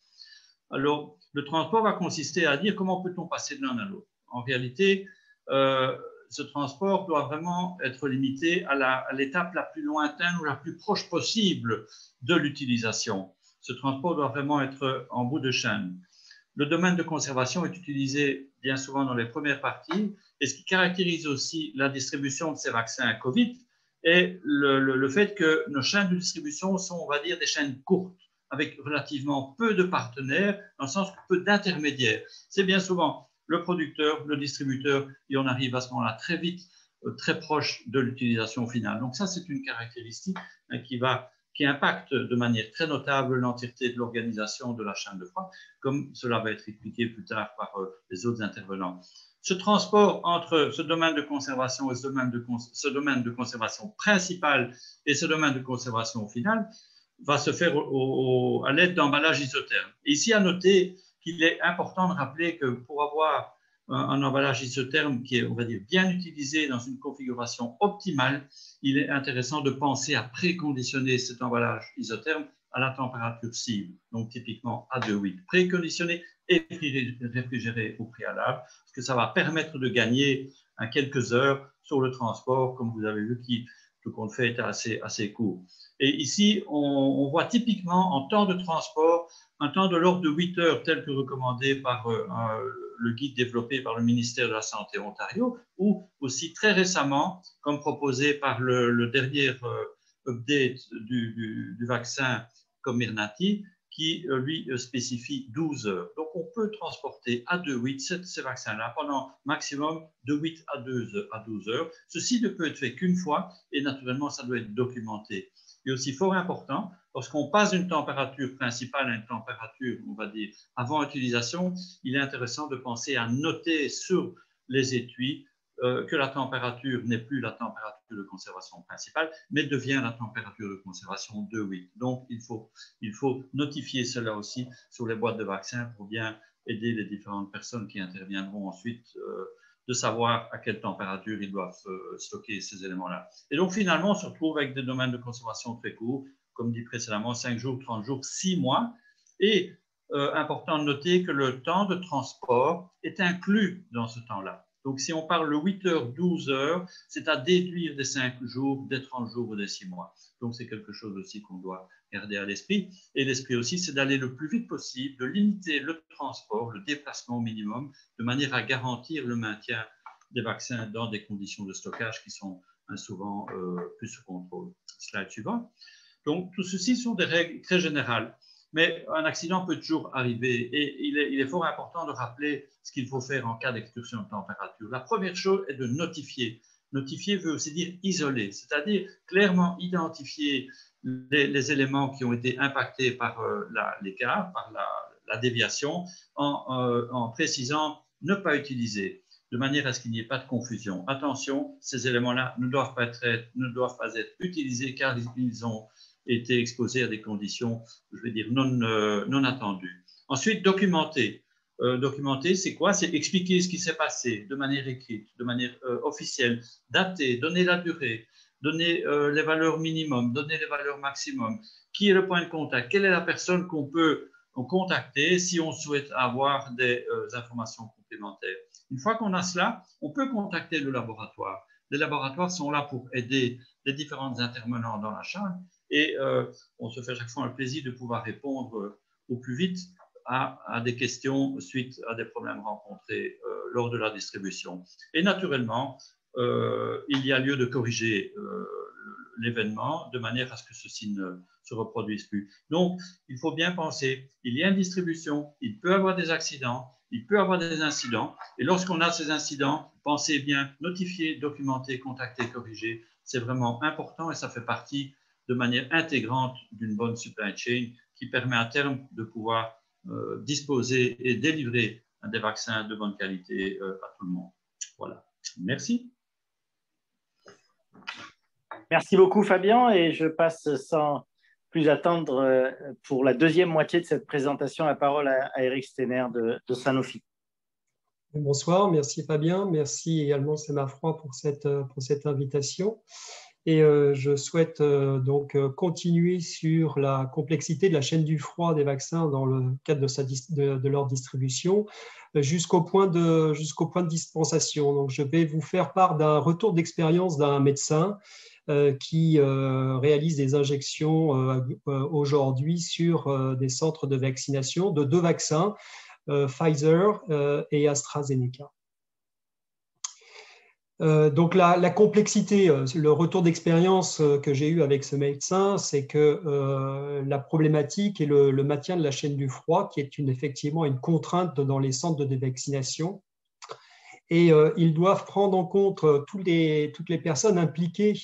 Alors, le transport va consister à dire comment peut-on passer de l'un à l'autre. En réalité, ce transport doit vraiment être limité à l'étape la plus lointaine ou la plus proche possible de l'utilisation. Ce transport doit vraiment être en bout de chaîne. Le domaine de conservation est utilisé bien souvent dans les premières parties, et ce qui caractérise aussi la distribution de ces vaccins Covid est le fait que nos chaînes de distribution sont, on va dire, des chaînes courtes, avec relativement peu de partenaires, dans le sens que peu d'intermédiaires. C'est bien souvent le producteur, le distributeur, et on arrive à ce moment-là très vite, très proche de l'utilisation finale. Donc ça, c'est une caractéristique qui impacte de manière très notable l'entièreté de l'organisation de la chaîne de froid, comme cela va être expliqué plus tard par les autres intervenants. Ce transport entre ce domaine de conservation et ce domaine de conservation principal et ce domaine de conservation finale va se faire à l'aide d'emballages isothermes. Et ici, à noter qu'il est important de rappeler que pour avoir un emballage isotherme qui est, on va dire, bien utilisé dans une configuration optimale, il est intéressant de penser à préconditionner cet emballage isotherme à la température cible, donc typiquement à 2,8. Préconditionné et réfrigéré au préalable, parce que ça va permettre de gagner quelques heures sur le transport, comme vous avez vu, le compte fait est assez court. Et ici, on voit typiquement en temps de transport un temps de l'ordre de 8 heures, tel que recommandé par le guide développé par le ministère de la Santé Ontario, ou aussi très récemment, comme proposé par le dernier update du vaccin Comirnaty, qui lui spécifie 12 heures. Donc, on peut transporter à 2,8 ces vaccins-là pendant maximum de 8 à 12 heures. Ceci ne peut être fait qu'une fois et naturellement, ça doit être documenté. Et aussi fort important, lorsqu'on passe d'une température principale à une température, on va dire, avant utilisation, il est intéressant de penser à noter sur les étuis que la température n'est plus la température de conservation principale, mais devient la température de conservation 2,8. Donc, il faut notifier cela aussi sur les boîtes de vaccins pour bien aider les différentes personnes qui interviendront ensuite de savoir à quelle température ils doivent stocker ces éléments-là. Et donc, finalement, on se retrouve avec des domaines de conservation très courts, comme dit précédemment, 5 jours, 30 jours, 6 mois. Et important de noter que le temps de transport est inclus dans ce temps-là. Donc, si on parle de 8 heures, 12 heures, c'est à déduire des 5 jours, des 30 jours ou des 6 mois. Donc, c'est quelque chose aussi qu'on doit garder à l'esprit. Et l'esprit aussi, c'est d'aller le plus vite possible, de limiter le transport, le déplacement au minimum, de manière à garantir le maintien des vaccins dans des conditions de stockage qui sont souvent plus sous contrôle. Slide suivant. Donc, tout ceci sont des règles très générales. Mais un accident peut toujours arriver et il est fort important de rappeler ce qu'il faut faire en cas d'excursion de température. La première chose est de notifier Notifier veut aussi dire isoler, c'est-à-dire clairement identifier les éléments qui ont été impactés par l'écart, par la déviation, en précisant ne pas utiliser, de manière à ce qu'il n'y ait pas de confusion. Attention, ces éléments-là ne doivent pas être utilisés car ils ont été exposés à des conditions, je vais dire, non attendues. Ensuite, documenter. Documenter, c'est quoi? C'est expliquer ce qui s'est passé de manière écrite, de manière officielle, dater, donner la durée, donner les valeurs minimum, donner les valeurs maximum. Qui est le point de contact? Quelle est la personne qu'on peut contacter si on souhaite avoir des informations complémentaires? Une fois qu'on a cela, on peut contacter le laboratoire. Les laboratoires sont là pour aider les différents intervenants dans la chaîne et on se fait chaque fois un plaisir de pouvoir répondre au plus vite à des questions suite à des problèmes rencontrés lors de la distribution. Et naturellement, il y a lieu de corriger l'événement de manière à ce que ceci ne se reproduise plus. Donc, il faut bien penser, il y a une distribution, il peut y avoir des accidents, il peut y avoir des incidents, et lorsqu'on a ces incidents, pensez bien notifier, documenter, contacter, corriger. C'est vraiment important et ça fait partie de manière intégrante d'une bonne supply chain qui permet à terme de pouvoir disposer et délivrer des vaccins de bonne qualité à tout le monde. Voilà. Merci. Merci beaucoup, Fabien. Et je passe sans plus attendre pour la deuxième moitié de cette présentation la parole à Eric Steiner de Sanofi. Bonsoir, merci Fabien. Merci également Semafroid pour cette invitation. Et je souhaite donc continuer sur la complexité de la chaîne du froid des vaccins dans le cadre de leur distribution jusqu'au point de dispensation. Donc, je vais vous faire part d'un retour d'expérience d'un médecin qui réalise des injections aujourd'hui sur des centres de vaccination de 2 vaccins, Pfizer et AstraZeneca. Donc la complexité, le retour d'expérience que j'ai eu avec ce médecin, c'est que la problématique est le maintien de la chaîne du froid, qui est effectivement une contrainte dans les centres de vaccination. Et ils doivent prendre en compte toutes les personnes impliquées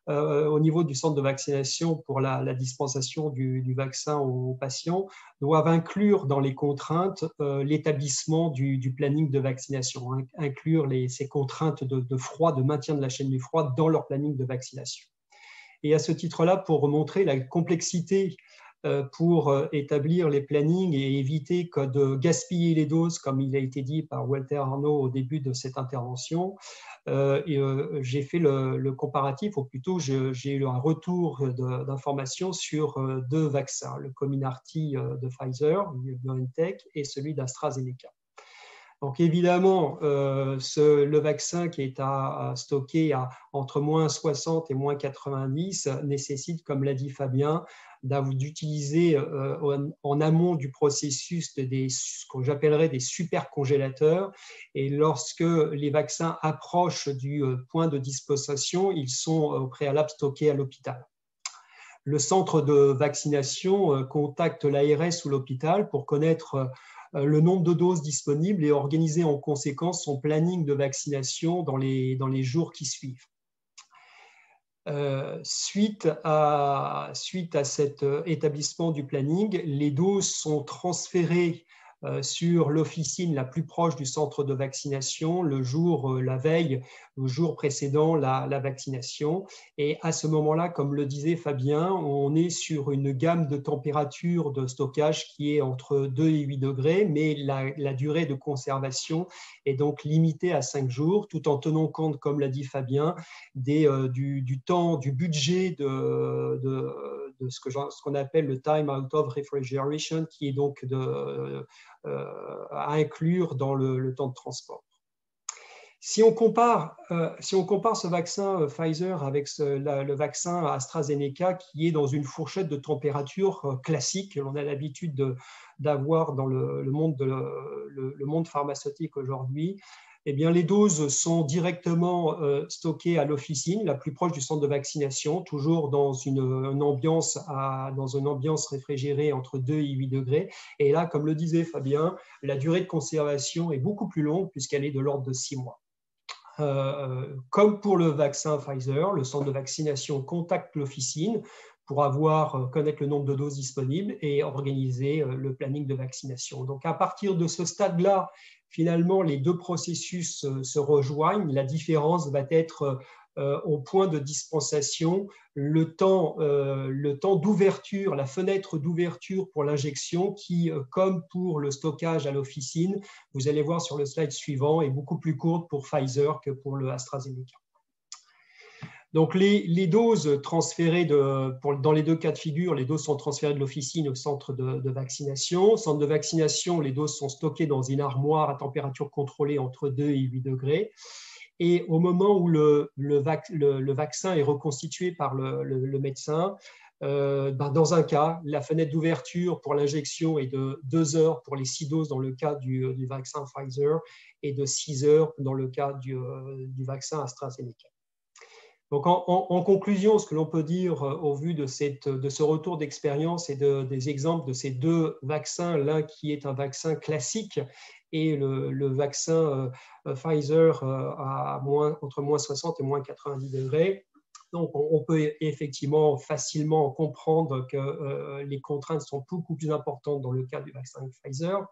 au niveau du centre de vaccination pour la dispensation du vaccin aux patients, doivent inclure dans les contraintes l'établissement du planning de vaccination, inclure ces contraintes de froid, de maintien de la chaîne du froid dans leur planning de vaccination. Et à ce titre-là, pour montrer la complexité pour établir les plannings et éviter de gaspiller les doses, comme il a été dit par Walter Arnaud au début de cette intervention, j'ai fait le comparatif, ou plutôt j'ai eu un retour d'informations sur 2 vaccins, le Comirnaty de Pfizer, le BioNTech, et celui d'AstraZeneca. Donc évidemment, le vaccin qui est à stocker entre moins 60 et moins 90 nécessite, comme l'a dit Fabien, d'utiliser en amont du processus ce que j'appellerais des super congélateurs. Et lorsque les vaccins approchent du point de disposition, ils sont au préalable stockés à l'hôpital. Le centre de vaccination contacte l'ARS ou l'hôpital pour connaître le nombre de doses disponibles et organiser en conséquence son planning de vaccination dans les jours qui suivent. Suite à cet établissement du planning, les doses sont transférées sur l'officine la plus proche du centre de vaccination la veille, le jour précédant la vaccination. Et à ce moment-là, comme le disait Fabien, on est sur une gamme de température de stockage qui est entre 2 et 8 degrés, mais la durée de conservation est donc limitée à 5 jours, tout en tenant compte, comme l'a dit Fabien, du temps, du budget de ce qu'on appelle le time out of refrigeration, qui est donc à inclure dans le temps de transport. Si on compare ce vaccin Pfizer avec le vaccin AstraZeneca, qui est dans une fourchette de température classique que l'on a l'habitude d'avoir dans le monde pharmaceutique aujourd'hui, eh bien, les doses sont directement stockées à l'officine, la plus proche du centre de vaccination, toujours dans une ambiance réfrigérée entre 2 et 8 degrés. Et là, comme le disait Fabien, la durée de conservation est beaucoup plus longue puisqu'elle est de l'ordre de 6 mois. comme pour le vaccin Pfizer, le centre de vaccination contacte l'officine pour connaître le nombre de doses disponibles et organiser le planning de vaccination. Donc, à partir de ce stade-là, finalement, les deux processus se rejoignent. La différence va être au point de dispensation, le temps d'ouverture, la fenêtre d'ouverture pour l'injection qui, comme pour le stockage à l'officine, vous allez voir sur le slide suivant, est beaucoup plus courte pour Pfizer que pour le AstraZeneca. Donc, les doses transférées, dans les deux cas de figure, les doses sont transférées de l'officine au centre de vaccination. Au centre de vaccination, les doses sont stockées dans une armoire à température contrôlée entre 2 et 8 degrés. Et au moment où le vaccin est reconstitué par le médecin, dans un cas, la fenêtre d'ouverture pour l'injection est de 2 heures pour les 6 doses dans le cas du vaccin Pfizer et de 6 heures dans le cas du vaccin AstraZeneca. Donc, en conclusion, ce que l'on peut dire au vu de ce retour d'expérience et des exemples de ces deux vaccins, l'un qui est un vaccin classique et le vaccin Pfizer entre moins 60 et moins 90 degrés. Donc, on peut effectivement facilement comprendre que les contraintes sont beaucoup plus importantes dans le cas du vaccin Pfizer,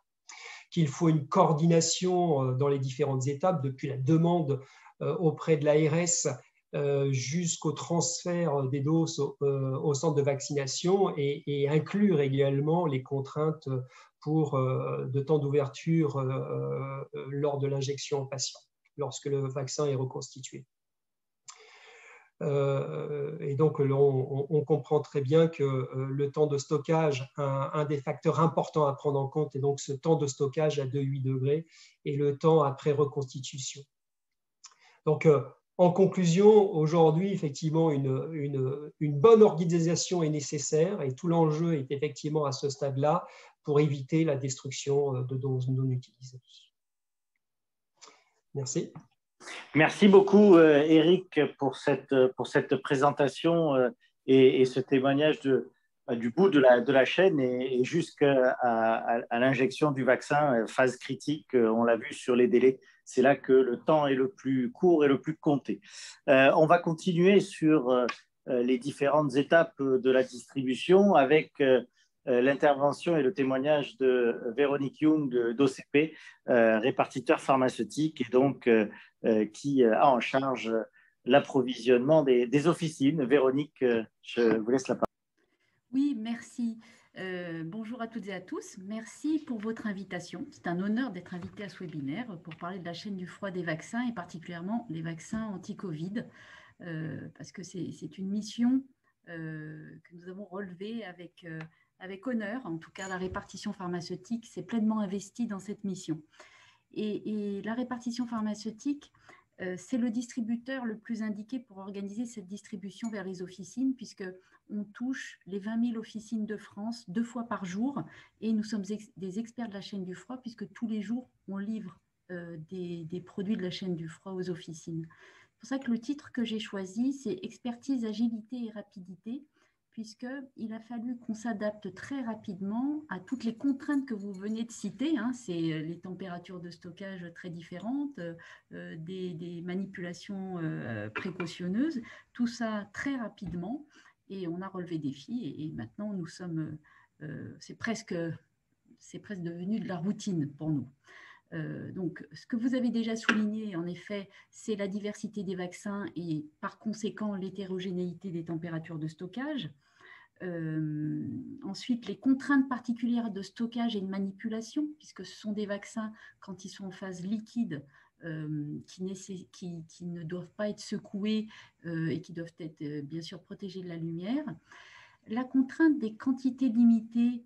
qu'il faut une coordination dans les différentes étapes, depuis la demande auprès de l'ARS jusqu'au transfert des doses au centre de vaccination et inclure également les contraintes de temps d'ouverture lors de l'injection au patient, lorsque le vaccin est reconstitué. Et donc, on comprend très bien que le temps de stockage, un des facteurs importants à prendre en compte est donc ce temps de stockage à 2,8 degrés et le temps après reconstitution. Donc, en conclusion, aujourd'hui, effectivement, une bonne organisation est nécessaire et tout l'enjeu est effectivement à ce stade-là pour éviter la destruction de doses non utilisées. Merci. Merci beaucoup, Eric, pour cette présentation et ce témoignage du bout de la chaîne et jusqu'à l'injection du vaccin, phase critique, on l'a vu sur les délais. C'est là que le temps est le plus court et le plus compté. On va continuer sur les différentes étapes de la distribution avec l'intervention et le témoignage de Véronique Young d'OCP, répartiteur pharmaceutique, et donc qui a en charge l'approvisionnement des officines. Véronique, je vous laisse la parole. Oui, merci. Bonjour à toutes et à tous. Merci pour votre invitation. C'est un honneur d'être invité à ce webinaire pour parler de la chaîne du froid des vaccins et particulièrement les vaccins anti-Covid, parce que c'est une mission que nous avons relevée avec honneur. En tout cas, la répartition pharmaceutique s'est pleinement investie dans cette mission. Et la répartition pharmaceutique, c'est le distributeur le plus indiqué pour organiser cette distribution vers les officines, puisqu'on touche les 20 000 officines de France 2 fois par jour, et nous sommes des experts de la chaîne du froid, puisque tous les jours, on livre des produits de la chaîne du froid aux officines. C'est pour ça que le titre que j'ai choisi, c'est « Expertise, agilité et rapidité », puisqu'il a fallu qu'on s'adapte très rapidement à toutes les contraintes que vous venez de citer. C'est les températures de stockage très différentes, des manipulations précautionneuses, tout ça très rapidement. Et on a relevé des défis et maintenant, nous sommes, c'est presque devenu de la routine pour nous. Donc, ce que vous avez déjà souligné, en effet, c'est la diversité des vaccins et par conséquent l'hétérogénéité des températures de stockage. Ensuite, les contraintes particulières de stockage et de manipulation, puisque ce sont des vaccins, quand ils sont en phase liquide, qui ne doivent pas être secoués et qui doivent être bien sûr protégés de la lumière. La contrainte des quantités limitées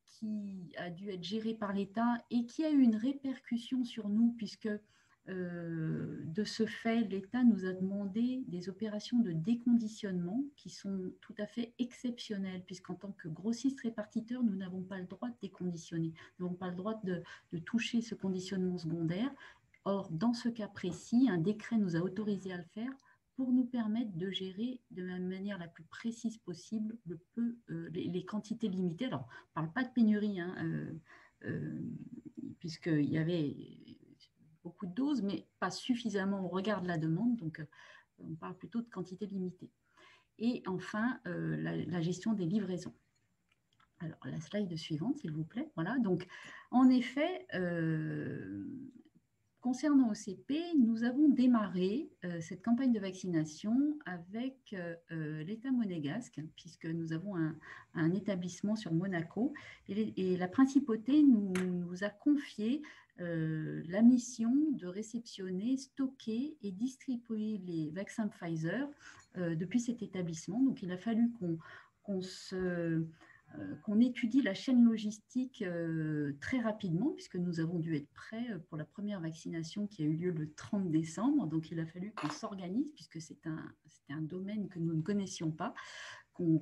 qui a dû être gérée par l'État et qui a eu une répercussion sur nous, puisque de ce fait, l'État nous a demandé des opérations de déconditionnement qui sont tout à fait exceptionnelles, puisqu'en tant que grossiste-répartiteur, nous n'avons pas le droit de déconditionner, nous n'avons pas le droit de toucher ce conditionnement secondaire. Or, dans ce cas précis, un décret nous a autorisé à le faire pour nous permettre de gérer de la manière la plus précise possible les quantités limitées. Alors, on ne parle pas de pénurie, puisqu'il y avait beaucoup de de doses, mais pas suffisamment au regard de la demande. Donc, on parle plutôt de quantité limitée. Et enfin, la gestion des livraisons. Alors, la slide suivante, s'il vous plaît. Voilà, donc, en effet, concernant OCP, nous avons démarré cette campagne de vaccination avec l'État monégasque, puisque nous avons un établissement sur Monaco. Et la principauté nous a confié la mission de réceptionner, stocker et distribuer les vaccins Pfizer depuis cet établissement. Donc, il a fallu qu'on étudie la chaîne logistique très rapidement, puisque nous avons dû être prêts pour la première vaccination qui a eu lieu le 30 décembre. Donc, il a fallu qu'on s'organise, puisque c'était un domaine que nous ne connaissions pas, qu'on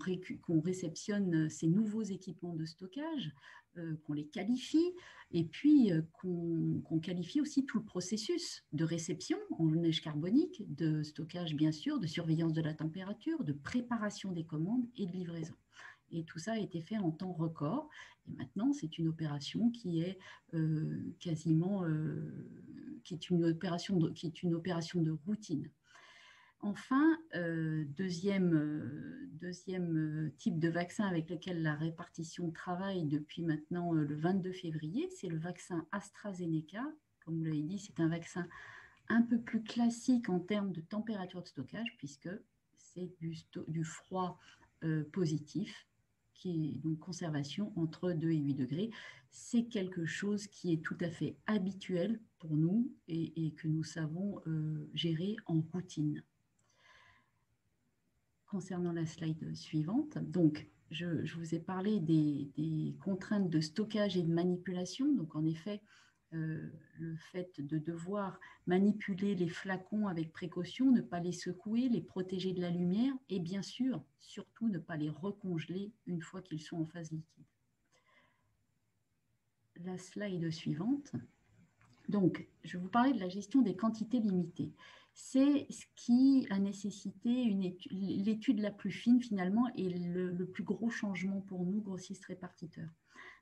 réceptionne ces nouveaux équipements de stockage, qu'on les qualifie, et puis qu'on qualifie aussi tout le processus de réception en neige carbonique, de stockage bien sûr, de surveillance de la température, de préparation des commandes et de livraison. Et tout ça a été fait en temps record. Et maintenant, c'est une opération qui est qui est une opération de routine. Enfin, deuxième type de vaccin avec lequel la répartition travaille depuis maintenant le 22 février, c'est le vaccin AstraZeneca. Comme vous l'avez dit, c'est un vaccin un peu plus classique en termes de température de stockage, puisque c'est du froid positif, qui est donc conservation entre 2 et 8 degrés. C'est quelque chose qui est tout à fait habituel pour nous et que nous savons gérer en routine. Concernant la slide suivante, donc je vous ai parlé des contraintes de stockage et de manipulation. Donc en effet, le fait de devoir manipuler les flacons avec précaution, ne pas les secouer, les protéger de la lumière et bien sûr, surtout ne pas les recongeler une fois qu'ils sont en phase liquide. La slide suivante. Donc, je vais vous parler de la gestion des quantités limitées. C'est ce qui a nécessité l'étude la plus fine finalement et le plus gros changement pour nous, grossistes répartiteurs.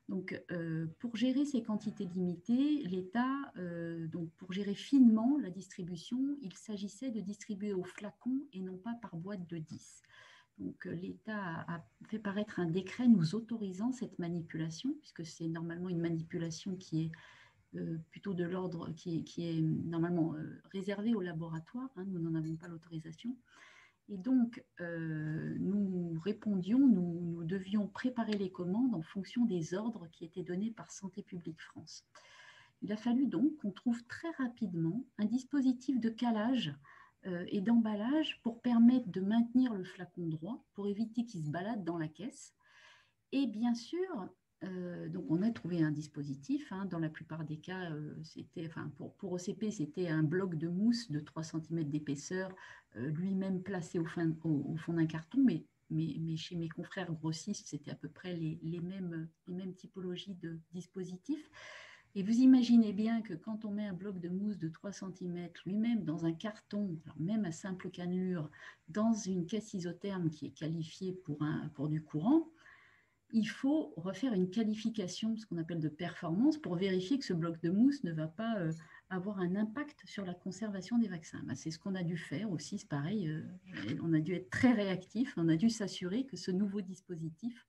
Donc, pour gérer ces quantités limitées, l'État, pour gérer finement la distribution, il s'agissait de distribuer au flacon et non pas par boîte de 10. Donc, l'État a fait paraître un décret nous autorisant cette manipulation, puisque c'est normalement une manipulation qui est plutôt de l'ordre qui est normalement réservé au laboratoire. Hein, nous n'en avons pas l'autorisation. Et donc, nous répondions, nous devions préparer les commandes en fonction des ordres qui étaient donnés par Santé publique France. Il a fallu donc qu'on trouve très rapidement un dispositif de calage et d'emballage pour permettre de maintenir le flacon droit, pour éviter qu'il se balade dans la caisse. Et bien sûr, donc on a trouvé un dispositif. Hein, dans la plupart des cas, pour OCP, c'était un bloc de mousse de 3 cm d'épaisseur, lui-même placé au fond d'un carton, mais chez mes confrères grossistes, c'était à peu près les mêmes typologies de dispositifs. Et vous imaginez bien que quand on met un bloc de mousse de 3 cm lui-même dans un carton, alors même à simple cannelure, dans une caisse isotherme qui est qualifiée pour du courant, il faut refaire une qualification, ce qu'on appelle de performance, pour vérifier que ce bloc de mousse ne va pas avoir un impact sur la conservation des vaccins. Ben, c'est ce qu'on a dû faire aussi, c'est pareil, on a dû être très réactif, on a dû s'assurer que ce nouveau dispositif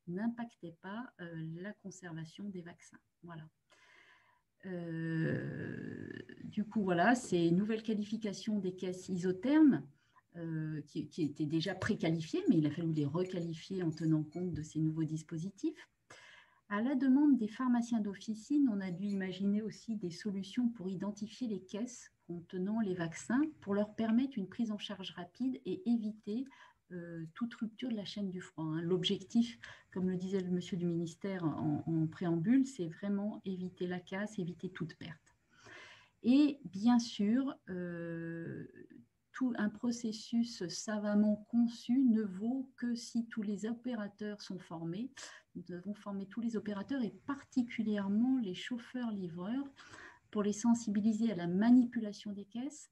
n'impactait pas la conservation des vaccins. Voilà. Du coup, voilà, c'est une nouvelle qualification des caisses isothermes qui étaient déjà préqualifiées, mais il a fallu les requalifier en tenant compte de ces nouveaux dispositifs. À la demande des pharmaciens d'officine, on a dû imaginer aussi des solutions pour identifier les caisses contenant les vaccins, pour leur permettre une prise en charge rapide et éviter toute rupture de la chaîne du froid. Hein. L'objectif, comme le disait le monsieur du ministère en préambule, c'est vraiment éviter la casse, éviter toute perte. Et bien sûr, tout un processus savamment conçu ne vaut que si tous les opérateurs sont formés. Nous devons former tous les opérateurs et particulièrement les chauffeurs-livreurs pour les sensibiliser à la manipulation des caisses.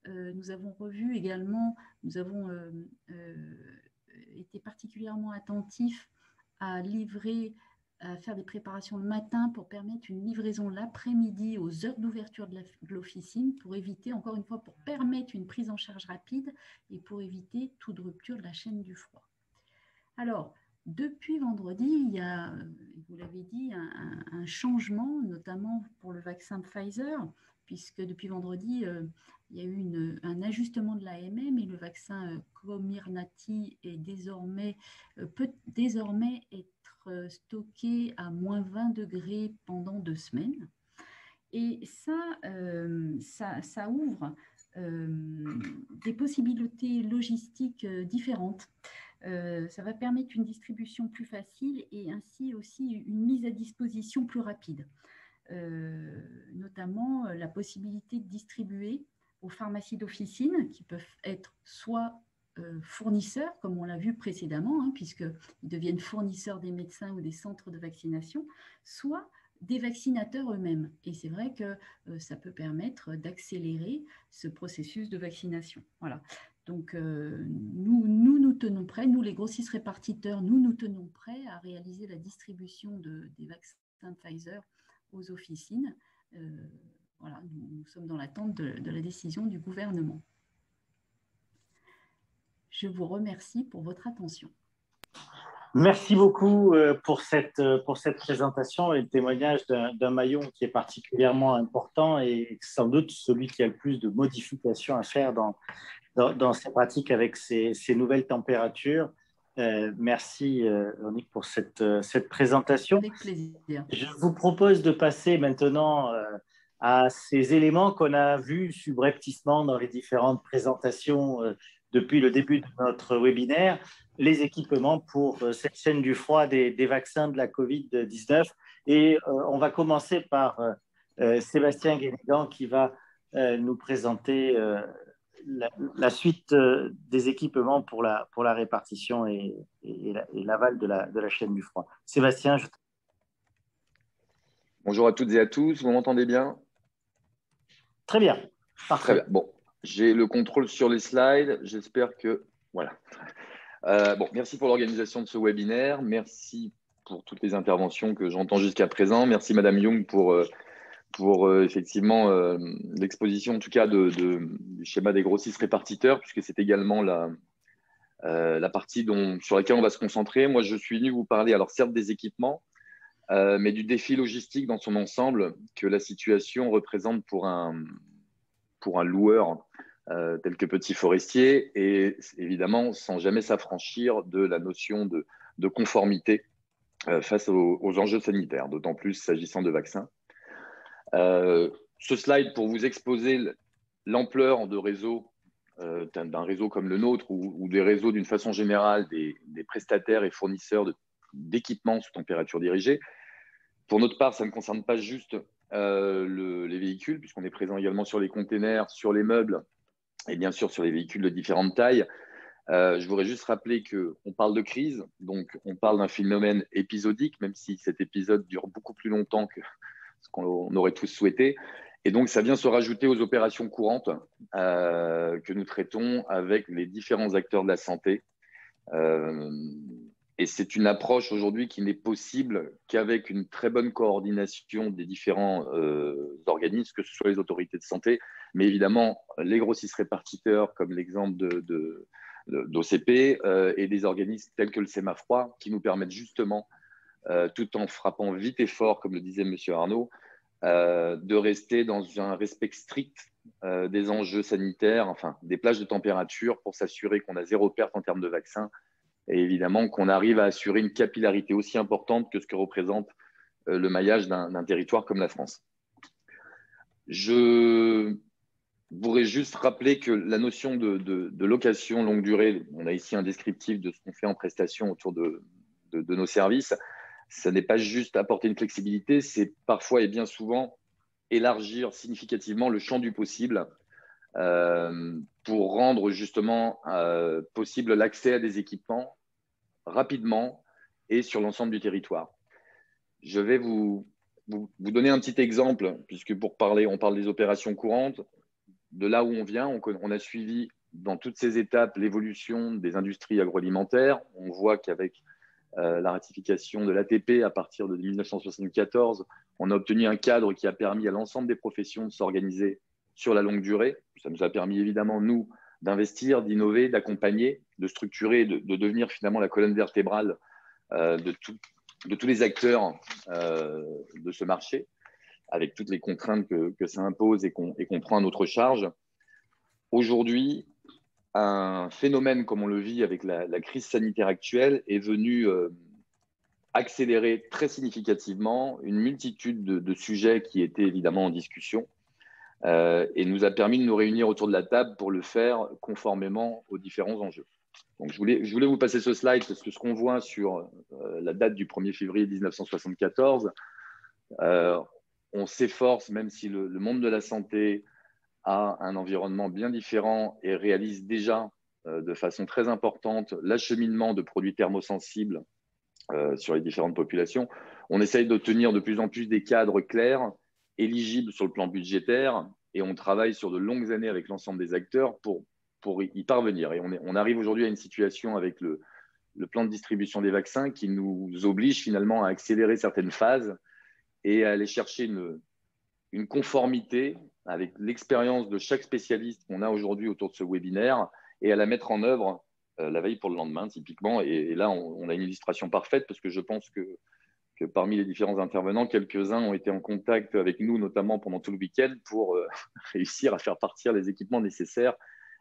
Nous avons revu également, nous avons été particulièrement attentifs à livrer à faire des préparations le matin pour permettre une livraison l'après-midi aux heures d'ouverture de l'officine pour éviter, encore une fois, pour permettre une prise en charge rapide et pour éviter toute rupture de la chaîne du froid. Alors, depuis vendredi, il y a, vous l'avez dit, un changement, notamment pour le vaccin Pfizer, puisque depuis vendredi, il y a eu un ajustement de l'AMM et le vaccin Comirnaty est peut désormais être stocké à moins 20 degrés pendant 2 semaines. Et ça ouvre des possibilités logistiques différentes. Ça va permettre une distribution plus facile et ainsi aussi une mise à disposition plus rapide. Notamment la possibilité de distribuer aux pharmacies d'officine qui peuvent être soit fournisseurs, comme on l'a vu précédemment, puisqu'ils deviennent fournisseurs des médecins ou des centres de vaccination, soit des vaccinateurs eux-mêmes. Et c'est vrai que ça peut permettre d'accélérer ce processus de vaccination. Voilà. Donc, nous tenons prêts, nous les grossistes répartiteurs, nous tenons prêts à réaliser la distribution des vaccins Pfizer aux officines. Voilà, nous sommes dans l'attente de la décision du gouvernement. Je vous remercie pour votre attention. Merci beaucoup pour cette présentation et le témoignage d'un maillon qui est particulièrement important et sans doute celui qui a le plus de modifications à faire dans ces pratiques avec ces nouvelles températures. Merci, Véronique, pour cette présentation. Avec plaisir. Je vous propose de passer maintenant à ces éléments qu'on a vus subrepticement dans les différentes présentations depuis le début de notre webinaire, les équipements pour cette chaîne du froid des vaccins de la COVID-19. Et on va commencer par Sébastien Guénégan qui va nous présenter la suite des équipements pour la répartition et l'aval de la chaîne du froid. Sébastien, Bonjour à toutes et à tous, vous m'entendez bien? Très bien, parfait. Très bien, bon, j'ai le contrôle sur les slides, j'espère que… Voilà. Bon, merci pour l'organisation de ce webinaire, merci pour toutes les interventions que j'entends jusqu'à présent, merci Madame Young pour effectivement l'exposition en tout cas du schéma des grossistes répartiteurs, puisque c'est également la partie sur laquelle on va se concentrer. Moi, je suis venu vous parler, alors certes des équipements, mais du défi logistique dans son ensemble que la situation représente pour un loueur tel que Petit Forestier, et évidemment sans jamais s'affranchir de la notion de conformité face aux enjeux sanitaires, d'autant plus s'agissant de vaccins. Ce slide pour vous exposer l'ampleur de réseau, d'un réseau comme le nôtre ou des réseaux d'une façon générale des prestataires et fournisseurs d'équipements sous température dirigée. Pour notre part, ça ne concerne pas juste les véhicules, puisqu'on est présent également sur les containers, sur les meubles et bien sûr sur les véhicules de différentes tailles. Je voudrais juste rappeler qu'on parle de crise, donc on parle d'un phénomène épisodique, même si cet épisode dure beaucoup plus longtemps que ce qu'on aurait tous souhaité. Et donc, ça vient se rajouter aux opérations courantes que nous traitons avec les différents acteurs de la santé. Et c'est une approche aujourd'hui qui n'est possible qu'avec une très bonne coordination des différents organismes, que ce soit les autorités de santé, mais évidemment les grossistes répartiteurs, comme l'exemple d'OCP, et des organismes tels que le SEMAFROID, qui nous permettent justement, tout en frappant vite et fort, comme le disait M. Arnaud, de rester dans un respect strict des enjeux sanitaires, enfin des plages de température, pour s'assurer qu'on a zéro perte en termes de vaccins, et évidemment qu'on arrive à assurer une capillarité aussi importante que ce que représente le maillage d'un territoire comme la France. Je voudrais juste rappeler que la notion de location longue durée, on a ici un descriptif de ce qu'on fait en prestation autour de nos services, ça n'est pas juste apporter une flexibilité, c'est parfois et bien souvent élargir significativement le champ du possible pour rendre justement possible l'accès à des équipements rapidement et sur l'ensemble du territoire. Je vais vous donner un petit exemple, puisque on parle des opérations courantes. De là où on vient, on a suivi dans toutes ces étapes l'évolution des industries agroalimentaires. On voit qu'avec la ratification de l'ATP à partir de 1974. On a obtenu un cadre qui a permis à l'ensemble des professions de s'organiser sur la longue durée. Ça nous a permis évidemment, nous, d'investir, d'innover, d'accompagner, de structurer, de devenir finalement la colonne vertébrale de tous les acteurs de ce marché, avec toutes les contraintes que ça impose et qu'on prend à notre charge. Aujourd'hui, un phénomène comme on le vit avec la crise sanitaire actuelle est venu accélérer très significativement une multitude de sujets qui étaient évidemment en discussion et nous a permis de nous réunir autour de la table pour le faire conformément aux différents enjeux. Donc, je voulais vous passer ce slide parce que ce qu'on voit sur la date du 1er février 1974, on s'efforce, même si le monde de la santé a un environnement bien différent et réalise déjà de façon très importante l'acheminement de produits thermosensibles sur les différentes populations, on essaye d'obtenir de plus en plus des cadres clairs, éligibles sur le plan budgétaire, et on travaille sur de longues années avec l'ensemble des acteurs pour y parvenir. Et on arrive aujourd'hui à une situation avec le plan de distribution des vaccins qui nous oblige finalement à accélérer certaines phases et à aller chercher une conformité avec l'expérience de chaque spécialiste qu'on a aujourd'hui autour de ce webinaire et à la mettre en œuvre la veille pour le lendemain, typiquement. Et là, on a une illustration parfaite parce que je pense que parmi les différents intervenants, quelques-uns ont été en contact avec nous, notamment pendant tout le week-end, pour réussir à faire partir les équipements nécessaires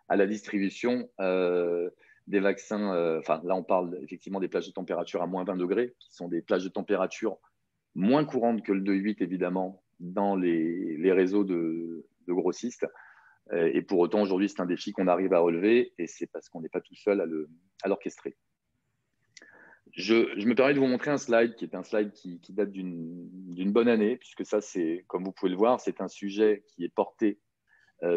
à la distribution des vaccins. Enfin, là, on parle effectivement des plages de température à moins 20 degrés, qui sont des plages de température moins courantes que le 2,8, évidemment, dans les réseaux de grossistes. Et pour autant, aujourd'hui, c'est un défi qu'on arrive à relever et c'est parce qu'on n'est pas tout seul à l'orchestrer. Je me permets de vous montrer un slide qui est un slide qui date d'une bonne année, puisque ça, c'est, comme vous pouvez le voir, c'est un sujet qui est porté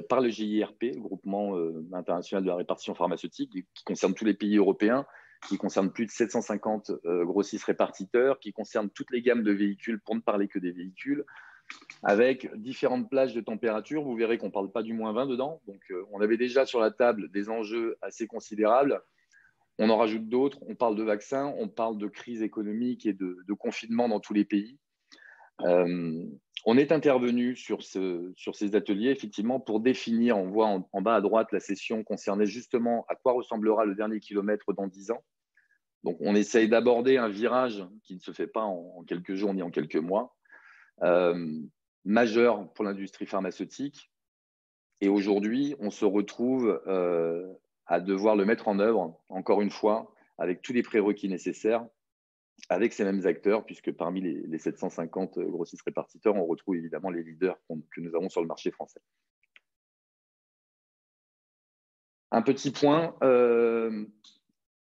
par le GIRP, le Groupement international de la répartition pharmaceutique, qui concerne tous les pays européens, qui concerne plus de 750 grossistes répartiteurs, qui concerne toutes les gammes de véhicules, pour ne parler que des véhicules, avec différentes plages de température. Vous verrez qu'on ne parle pas du moins 20 dedans. Donc, on avait déjà sur la table des enjeux assez considérables. On en rajoute d'autres. On parle de vaccins, on parle de crise économique et de confinement dans tous les pays. On est intervenu sur ces ateliers, effectivement, pour définir, on voit en bas à droite, la session concernait justement à quoi ressemblera le dernier kilomètre dans 10 ans. Donc, on essaye d'aborder un virage qui ne se fait pas en quelques jours ni en quelques mois, majeur pour l'industrie pharmaceutique. Et aujourd'hui, on se retrouve à devoir le mettre en œuvre, encore une fois, avec tous les prérequis nécessaires, avec ces mêmes acteurs, puisque parmi les 750 grossistes répartiteurs, on retrouve évidemment les leaders que nous avons sur le marché français. Un petit point,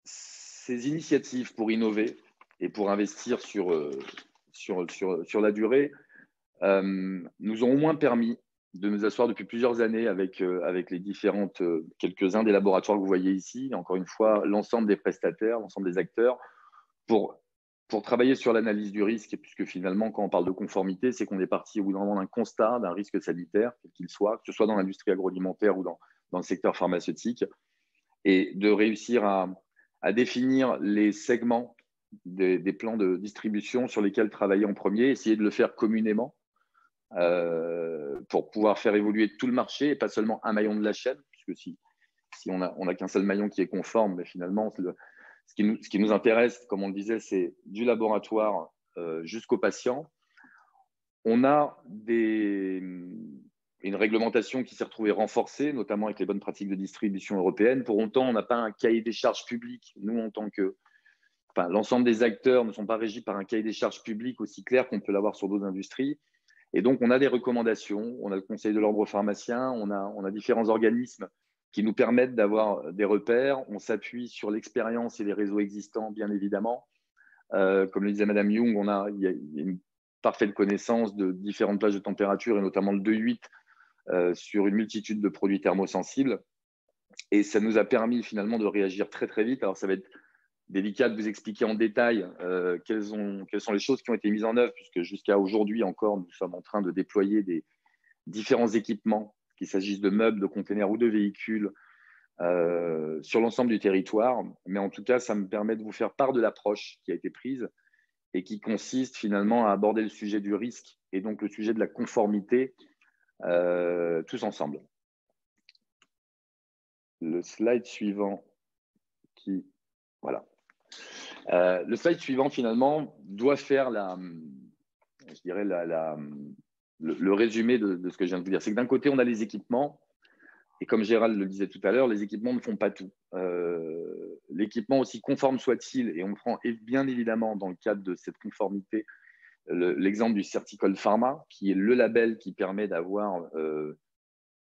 ces initiatives pour innover et pour investir sur la durée nous ont au moins permis de nous asseoir depuis plusieurs années avec les différentes, quelques-uns des laboratoires que vous voyez ici, encore une fois, l'ensemble des prestataires, l'ensemble des acteurs, pour travailler sur l'analyse du risque, puisque finalement, quand on parle de conformité, c'est qu'on est parti au bout d'un moment d'un constat d'un risque sanitaire, quel qu'il soit, que ce soit dans l'industrie agroalimentaire ou dans le secteur pharmaceutique, et de réussir à définir les segments des plans de distribution sur lesquels travailler en premier, essayer de le faire communément, pour pouvoir faire évoluer tout le marché et pas seulement un maillon de la chaîne, puisque si on n'a qu'un seul maillon qui est conforme, mais finalement, ce qui nous intéresse, comme on le disait, c'est du laboratoire jusqu'au patient. On a une réglementation qui s'est retrouvée renforcée, notamment avec les bonnes pratiques de distribution européenne. Pour autant, on n'a pas un cahier des charges public. Nous, en tant que… Enfin, l'ensemble des acteurs ne sont pas régis par un cahier des charges public aussi clair qu'on peut l'avoir sur d'autres industries. Et donc, on a des recommandations, on a le Conseil de l'ordre pharmacien, on a différents organismes qui nous permettent d'avoir des repères. On s'appuie sur l'expérience et les réseaux existants, bien évidemment. Comme le disait Madame Young, il y a une parfaite connaissance de différentes plages de température, et notamment le 2,8 sur une multitude de produits thermosensibles. Et ça nous a permis finalement de réagir très, très vite. Alors, ça va être délicat de vous expliquer en détail quelles sont les choses qui ont été mises en œuvre, puisque jusqu'à aujourd'hui encore, nous sommes en train de déployer des différents équipements, qu'il s'agisse de meubles, de containers ou de véhicules, sur l'ensemble du territoire. Mais en tout cas, ça me permet de vous faire part de l'approche qui a été prise et qui consiste finalement à aborder le sujet du risque et donc le sujet de la conformité tous ensemble. Le slide suivant voilà. Le slide suivant, finalement, doit faire je dirais le résumé de ce que je viens de vous dire. C'est que d'un côté, on a les équipements, et comme Gérald le disait tout à l'heure, les équipements ne font pas tout. L'équipement, aussi conforme soit-il, et on prend bien évidemment dans le cadre de cette conformité l'exemple du Certicol Pharma, qui est le label qui permet d'avoir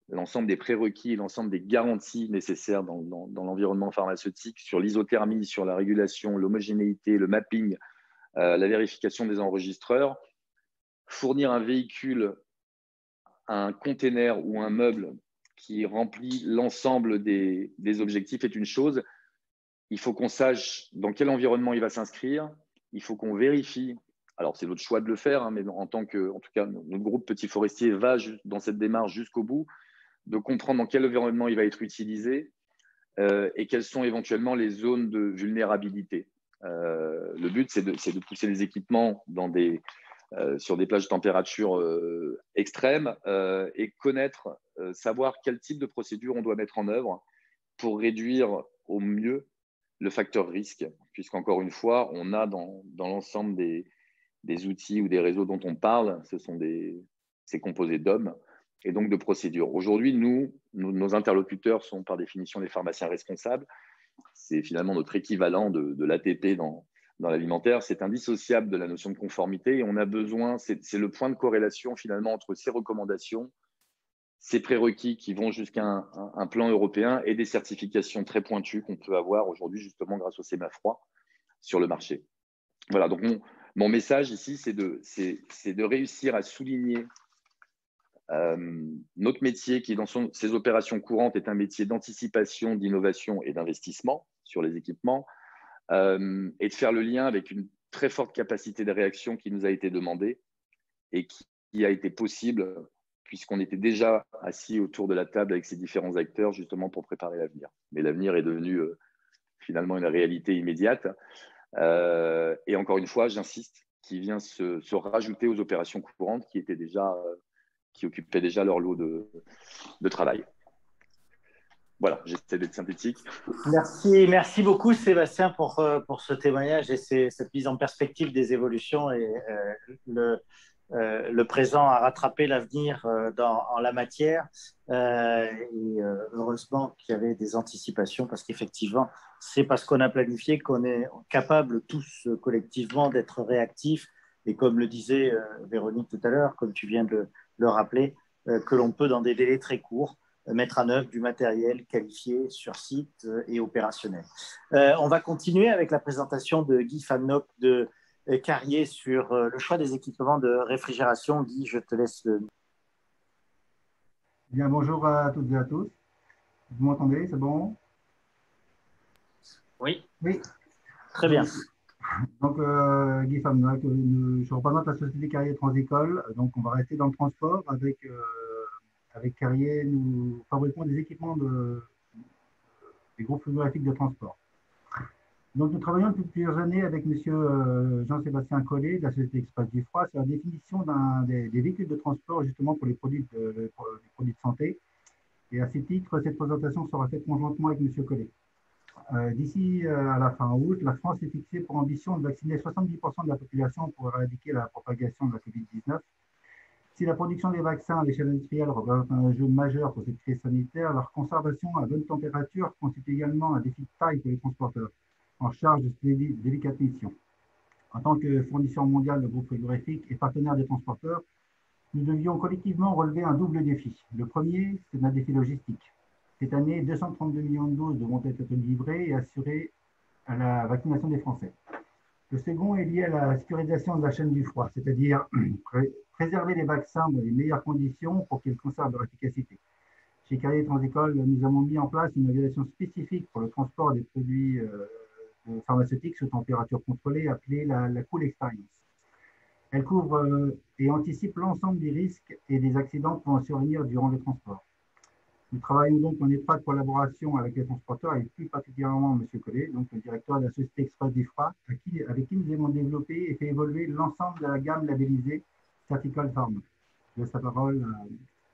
l'ensemble des prérequis, l'ensemble des garanties nécessaires dans l'environnement pharmaceutique sur l'isothermie, sur la régulation, l'homogénéité, le mapping, la vérification des enregistreurs. Fournir un véhicule, un container ou un meuble qui remplit l'ensemble des objectifs est une chose. Il faut qu'on sache dans quel environnement il va s'inscrire. Il faut qu'on vérifie. Alors, c'est notre choix de le faire, hein, mais en tout cas, notre groupe Petit Forestier va dans cette démarche jusqu'au bout, de comprendre dans quel environnement il va être utilisé et quelles sont éventuellement les zones de vulnérabilité. Le but, c'est de pousser les équipements sur des plages de température extrêmes et connaître, savoir quel type de procédure on doit mettre en œuvre pour réduire au mieux le facteur risque, puisqu'encore une fois, on a dans l'ensemble des outils ou des réseaux dont on parle, c'est composé d'hommes et donc de procédures. Aujourd'hui, nos interlocuteurs sont par définition les pharmaciens responsables. C'est finalement notre équivalent de l'ATP dans l'alimentaire. C'est indissociable de la notion de conformité et on a besoin, c'est le point de corrélation finalement entre ces recommandations, ces prérequis qui vont jusqu'à un plan européen et des certifications très pointues qu'on peut avoir aujourd'hui justement grâce au SEMAFROID sur le marché. Voilà, donc mon message ici, c'est de réussir à souligner notre métier qui, dans ses opérations courantes, est un métier d'anticipation, d'innovation et d'investissement sur les équipements et de faire le lien avec une très forte capacité de réaction qui nous a été demandée et qui a été possible puisqu'on était déjà assis autour de la table avec ces différents acteurs justement pour préparer l'avenir. Mais l'avenir est devenu finalement une réalité immédiate. Et encore une fois, j'insiste, qui vient se rajouter aux opérations courantes qui occupaient déjà leur lot de travail. Voilà, j'essaie d'être synthétique. Merci beaucoup Sébastien pour ce témoignage et cette mise en perspective des évolutions et le présent a rattrapé l'avenir en la matière. Heureusement qu'il y avait des anticipations parce qu'effectivement, c'est parce qu'on a planifié qu'on est capable tous collectivement d'être réactifs et comme le disait Véronique tout à l'heure, comme tu viens de le rappeler, que l'on peut dans des délais très courts mettre en œuvre du matériel qualifié sur site et opérationnel. On va continuer avec la présentation de Guy Van Nock de Carrier sur le choix des équipements de réfrigération. Guy, je te laisse le... Bien, bonjour à toutes et à tous. Vous m'entendez, c'est bon? Oui. Oui. Très bien. Donc, Guy Van Nock, je représente la société Carrier Transicole. Donc, on va rester dans le transport avec Carrier. Nous fabriquons des équipements des groupes photographiques de transport. Donc, nous travaillons depuis plusieurs années avec M. Jean-Sébastien Collet de la société Express du Froid sur la définition des véhicules de transport justement pour les produits de santé. Et à ce titre, cette présentation sera faite conjointement avec M. Collet. D'ici à la fin août, la France s'est fixée pour ambition de vacciner 70% de la population pour éradiquer la propagation de la COVID-19. Si la production des vaccins à l'échelle industrielle représente un enjeu majeur pour cette crise sanitaire, leur conservation à bonne température constitue également un défi de taille pour les transporteurs en charge de cette délicate mission. En tant que fournisseur mondial de groupes frigorifiques et partenaire des transporteurs, nous devions collectivement relever un double défi. Le premier, c'est un défi logistique. Cette année, 232 millions de doses devront être livrées et assurer à la vaccination des Français. Le second est lié à la sécurisation de la chaîne du froid, c'est-à-dire préserver les vaccins dans les meilleures conditions pour qu'ils conservent leur efficacité. Chez Carrier Transicole, nous avons mis en place une organisation spécifique pour le transport des produits pharmaceutiques sous température contrôlée, appelée la Cool Experience. Elle couvre et anticipe l'ensemble des risques et des accidents pouvant survenir durant le transport. Nous travaillons donc en étroite collaboration avec les transporteurs et plus particulièrement M. Collet, donc le directeur de la société Express du Froid, avec qui nous avons développé et fait évoluer l'ensemble de la gamme labellisée Certical Farm. Je laisse la parole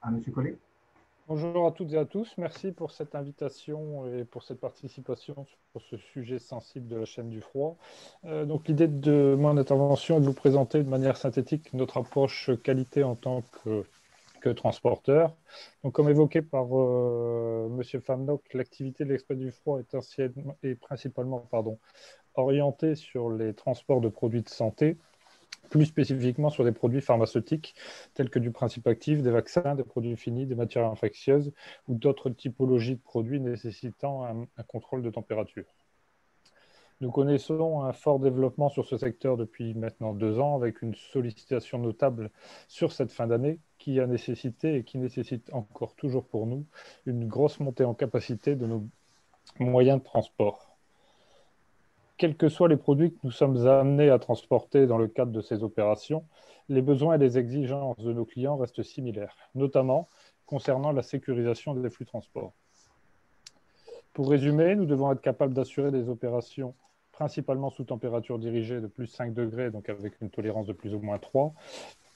à M. Collet. Bonjour à toutes et à tous. Merci pour cette invitation et pour cette participation sur ce sujet sensible de la chaîne du froid. Donc, l'idée de mon intervention est de vous présenter de manière synthétique notre approche qualité en tant que transporteur. Donc, comme évoqué par M. Famnock, l'activité de l'Express du froid est principalement orientée sur les transports de produits de santé, plus spécifiquement sur des produits pharmaceutiques tels que du principe actif, des vaccins, des produits finis, des matières infectieuses ou d'autres typologies de produits nécessitant un contrôle de température. Nous connaissons un fort développement sur ce secteur depuis maintenant 2 ans, avec une sollicitation notable sur cette fin d'année qui a nécessité et qui nécessite encore toujours pour nous une grosse montée en capacité de nos moyens de transport. Quels que soient les produits que nous sommes amenés à transporter dans le cadre de ces opérations, les besoins et les exigences de nos clients restent similaires, notamment concernant la sécurisation des flux de transport. Pour résumer, nous devons être capables d'assurer des opérations principalement sous température dirigée de plus 5 degrés, donc avec une tolérance de plus ou moins 3,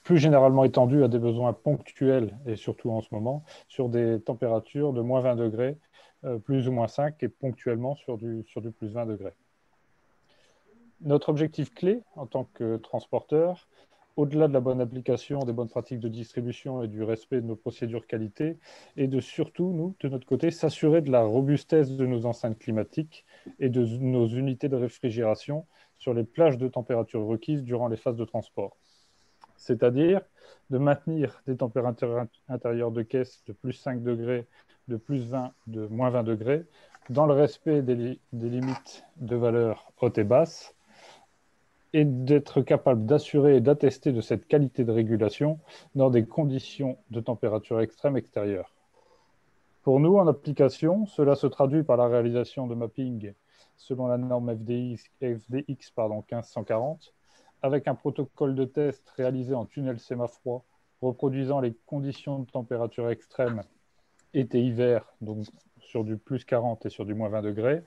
plus généralement étendue à des besoins ponctuels, et surtout en ce moment, sur des températures de moins 20 degrés, plus ou moins 5, et ponctuellement sur du plus 20 degrés. Notre objectif clé en tant que transporteur, au-delà de la bonne application des bonnes pratiques de distribution et du respect de nos procédures qualité, est de surtout, nous, de notre côté, s'assurer de la robustesse de nos enceintes climatiques et de nos unités de réfrigération sur les plages de température requises durant les phases de transport. C'est-à-dire de maintenir des températures intérieures de caisse de plus 5 degrés, de plus 20, de moins 20 degrés, dans le respect des limites de valeur haute et basse, et d'être capable d'assurer et d'attester de cette qualité de régulation dans des conditions de température extrême extérieure. Pour nous, en application, cela se traduit par la réalisation de mapping selon la norme FDX 1540, avec un protocole de test réalisé en tunnel sémafroid, reproduisant les conditions de température extrême été-hiver, donc sur du plus 40 et sur du moins 20 degrés,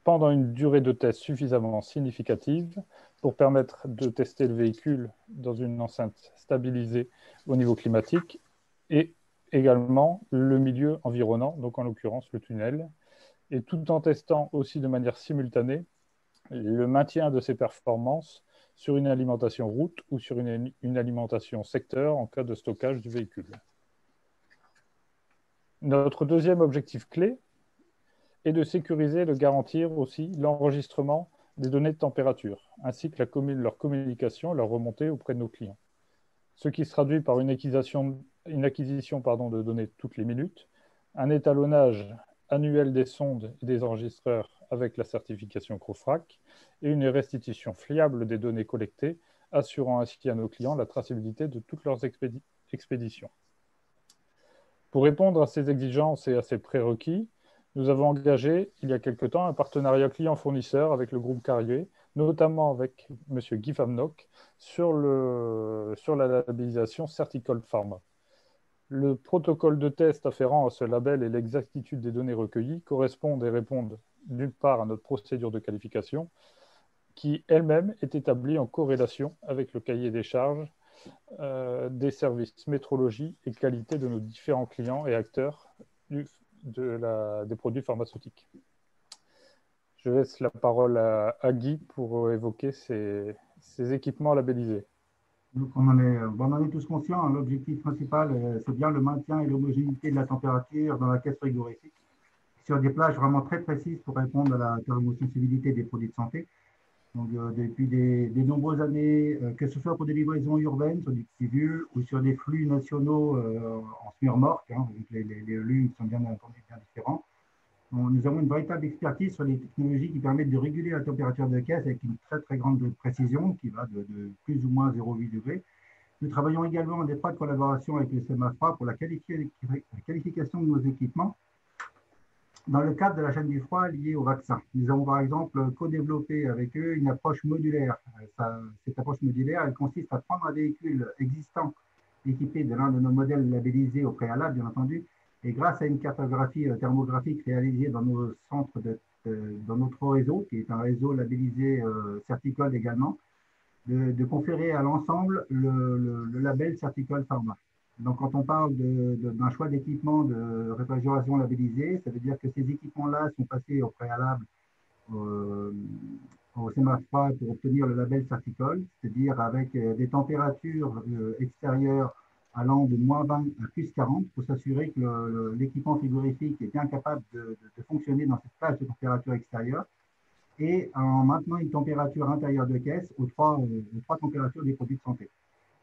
pendant une durée de test suffisamment significative pour permettre de tester le véhicule dans une enceinte stabilisée au niveau climatique et également le milieu environnant, donc en l'occurrence le tunnel, et tout en testant aussi de manière simultanée le maintien de ces performances sur une alimentation route ou sur une alimentation secteur en cas de stockage du véhicule. Notre deuxième objectif clé est de sécuriser et de garantir aussi l'enregistrement des données de température, ainsi que leur communication et leur remontée auprès de nos clients. Ce qui se traduit par une acquisition de données toutes les minutes, un étalonnage annuel des sondes et des enregistreurs avec la certification CROFRAC et une restitution fiable des données collectées, assurant ainsi à nos clients la traçabilité de toutes leurs expéditions. Pour répondre à ces exigences et à ces prérequis, nous avons engagé, il y a quelque temps, un partenariat client-fournisseur avec le groupe Carrier, notamment avec M. Guy Famnock, sur la labellisation Certical Pharma. Le protocole de test afférent à ce label et l'exactitude des données recueillies correspondent et répondent d'une part à notre procédure de qualification, qui elle-même est établie en corrélation avec le cahier des charges des services métrologie et qualité de nos différents clients et acteurs des produits pharmaceutiques. Je laisse la parole à Guy pour évoquer ces équipements labellisés. Donc on en est tous conscients, l'objectif principal, c'est bien le maintien et l'homogénéité de la température dans la caisse frigorifique sur des plages vraiment très précises pour répondre à la thermosensibilité des produits de santé. Donc, depuis des nombreuses années, que ce soit pour des livraisons urbaines sur du petit vieux ou sur des flux nationaux en semi-remorque, donc les volumes sont bien différents. Nous avons une véritable expertise sur les technologies qui permettent de réguler la température de caisse avec une très très grande précision qui va de plus ou moins 0,8 degrés. Nous travaillons également en étroite collaboration avec le SEMAFRA pour la qualification de nos équipements dans le cadre de la chaîne du froid liée au vaccin. Nous avons par exemple co-développé avec eux une approche modulaire. Cette approche modulaire, elle consiste à prendre un véhicule existant équipé de l'un de nos modèles labellisés au préalable, bien entendu, Et grâce à une cartographie thermographique réalisée dans nos centres dans notre réseau, qui est un réseau labellisé Certicole également, de conférer à l'ensemble le label Certicole Pharma. Donc, quand on parle d'un choix d'équipement de réfrigération labellisée, ça veut dire que ces équipements-là sont passés au préalable au SEMAFRA pour obtenir le label Certicole, c'est-à-dire avec des températures extérieures allant de -20 à +40 pour s'assurer que l'équipement frigorifique est bien capable de fonctionner dans cette plage de température extérieure et en maintenant une température intérieure de caisse aux trois températures des produits de santé,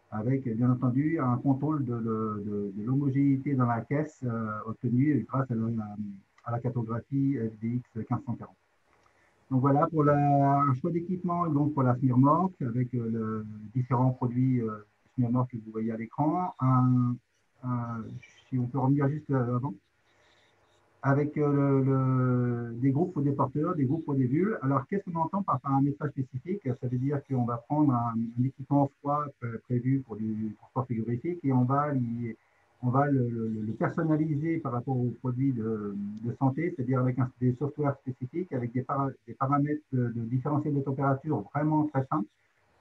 avec bien entendu un contrôle de l'homogénéité dans la caisse obtenue grâce à la cartographie FDX 1540. Donc voilà, pour un choix d'équipement, donc pour la Smirnoff, avec différents produits Smirnoff que vous voyez à l'écran. Si on peut revenir juste avant. Avec des groupes ou des porteurs, des groupes ou des bulles. Alors, qu'est-ce qu'on entend par paramétrage spécifique? Ça veut dire qu'on va prendre un équipement froid prévu pour du transport frigorifique et on va le personnaliser par rapport aux produits de santé, c'est-à-dire avec des softwares spécifiques, avec des paramètres de différentiel de température vraiment très fins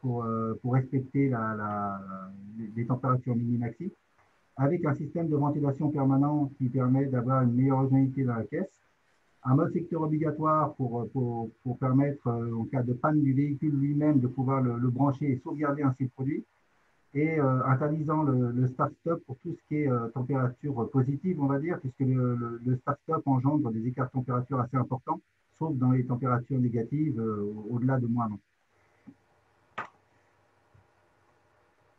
pour respecter les températures mini-maxi, avec un système de ventilation permanent qui permet d'avoir une meilleure homogénéité dans la caisse, un mode secteur obligatoire pour permettre, en cas de panne du véhicule lui-même, de pouvoir le brancher et sauvegarder ainsi le produit, et interdisant le start-stop pour tout ce qui est température positive, on va dire, puisque le start-stop engendre des écarts de température assez importants, sauf dans les températures négatives au-delà de -20.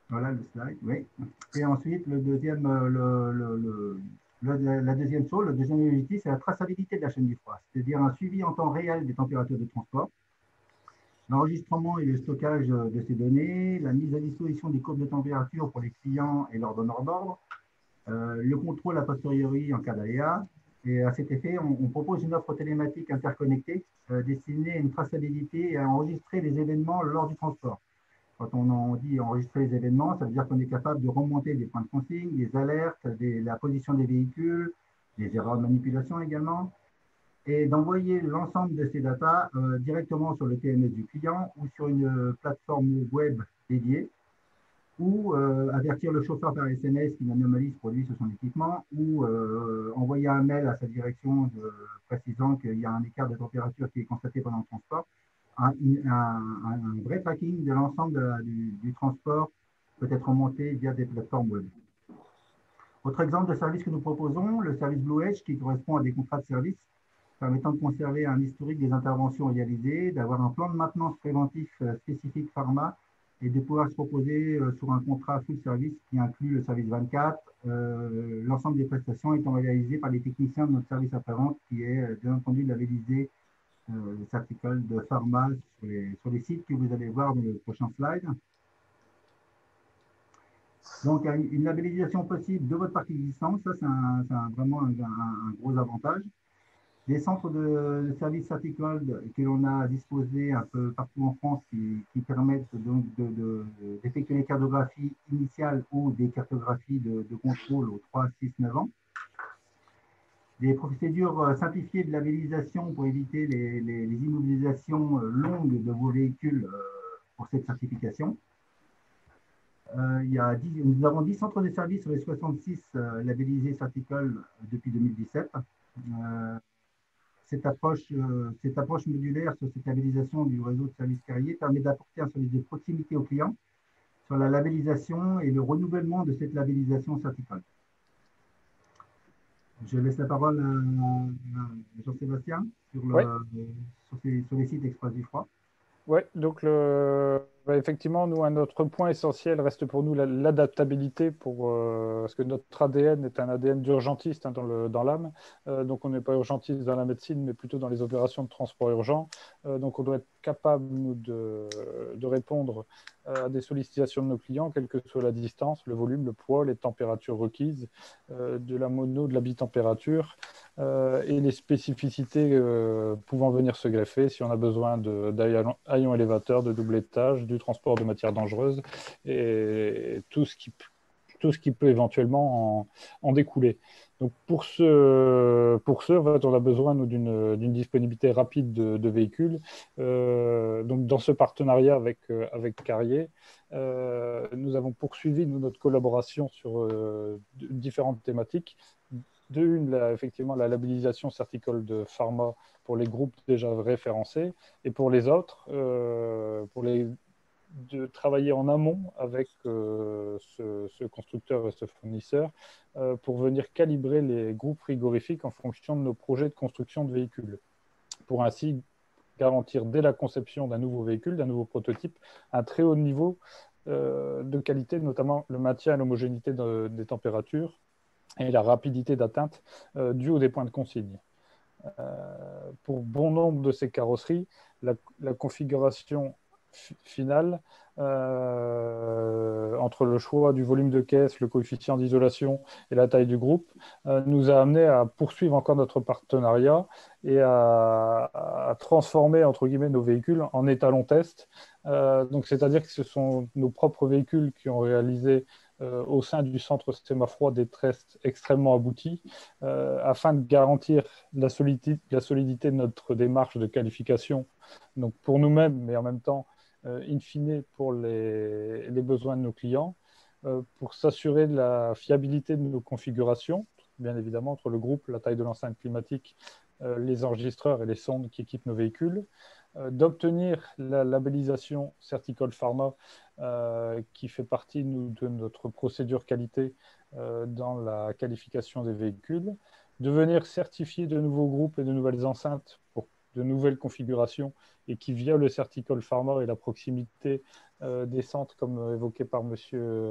Voilà le slide, oui. Et ensuite, la deuxième chose, le deuxième objectif, c'est la traçabilité de la chaîne du froid, c'est-à-dire un suivi en temps réel des températures de transport, l'enregistrement et le stockage de ces données, la mise à disposition des courbes de température pour les clients et leurs donneurs d'ordre, le contrôle a posteriori en cas d'aléa. Et à cet effet, on propose une offre télématique interconnectée destinée à une traçabilité et à enregistrer les événements lors du transport. Quand on dit enregistrer les événements, ça veut dire qu'on est capable de remonter des points de consigne, des alertes, la position des véhicules, des erreurs de manipulation également, et d'envoyer l'ensemble de ces datas directement sur le TMS du client ou sur une plateforme web dédiée, ou avertir le chauffeur par SMS qu'une anomalie se produit sur son équipement, ou envoyer un mail à sa direction précisant qu'il y a un écart de température qui est constaté pendant le transport. Un vrai tracking de l'ensemble du transport peut être remonté via des plateformes web. Autre exemple de service que nous proposons, le service Blue Edge, qui correspond à des contrats de service permettant de conserver un historique des interventions réalisées, d'avoir un plan de maintenance préventif spécifique pharma et de pouvoir se proposer sur un contrat full service qui inclut le service 24, l'ensemble des prestations étant réalisées par les techniciens de notre service après-vente qui est bien entendu labellisé Certicole de pharma sur les sites que vous allez voir dans le prochain slide. Donc, une labellisation possible de votre parc existant, ça c'est vraiment un gros avantage. Des centres de services Certicole que l'on a disposés un peu partout en France qui permettent donc d'effectuer les cartographies initiales ou des cartographies de contrôle aux 3, 6, 9 ans. Des procédures simplifiées de labellisation pour éviter les immobilisations longues de vos véhicules pour cette certification. Nous avons 10 centres de services sur les 66 labellisés Certicole depuis 2017. Cette approche modulaire sur cette labellisation du réseau de services Carrier permet d'apporter un service de proximité aux clients sur la labellisation et le renouvellement de cette labellisation Certicole. Je laisse la parole à Jean-Sébastien sur les sites Express du Froid. Oui, donc effectivement, nous, un autre point essentiel reste pour nous l'adaptabilité, parce que notre ADN est un ADN d'urgentiste dans l'âme. Donc, on n'est pas urgentiste dans la médecine, mais plutôt dans les opérations de transport urgent. Donc, on doit être capable, nous, de répondre à des sollicitations de nos clients, quelle que soit la distance, le volume, le poids, les températures requises, de la mono, de la bitempérature, et les spécificités pouvant venir se greffer si on a besoin d'haillons élévateurs, de double étage, du transport de matières dangereuses et tout ce tout ce qui peut éventuellement en découler. Donc pour ce, en fait, on a besoin d'une disponibilité rapide de véhicules. Donc dans ce partenariat avec Carrier, nous avons poursuivi notre collaboration sur différentes thématiques. Effectivement, la labellisation certicole de pharma pour les groupes déjà référencés, et pour les autres, de travailler en amont avec ce constructeur et ce fournisseur pour venir calibrer les groupes frigorifiques en fonction de nos projets de construction de véhicules, pour ainsi garantir dès la conception d'un nouveau véhicule, d'un nouveau prototype, un très haut niveau de qualité, notamment le maintien à l'homogénéité des températures et la rapidité d'atteinte due aux des points de consigne. Pour bon nombre de ces carrosseries, la configuration finale, entre le choix du volume de caisse, le coefficient d'isolation et la taille du groupe, nous a amené à poursuivre encore notre partenariat et à transformer, entre guillemets, nos véhicules en étalons test. Donc, c'est-à-dire que ce sont nos propres véhicules qui ont réalisé au sein du centre Sémafroid des tests extrêmement aboutis afin de garantir la solidité de notre démarche de qualification, donc pour nous-mêmes, mais en même temps, in fine, pour les besoins de nos clients, pour s'assurer de la fiabilité de nos configurations, bien évidemment, entre le groupe, la taille de l'enceinte climatique, les enregistreurs et les sondes qui équipent nos véhicules, d'obtenir la labellisation Certicol Pharma qui fait partie de notre procédure qualité dans la qualification des véhicules, de venir certifier de nouveaux groupes et de nouvelles enceintes pour de nouvelles configurations et qui, via le Certicol Pharma et la proximité des centres, comme évoqué par M.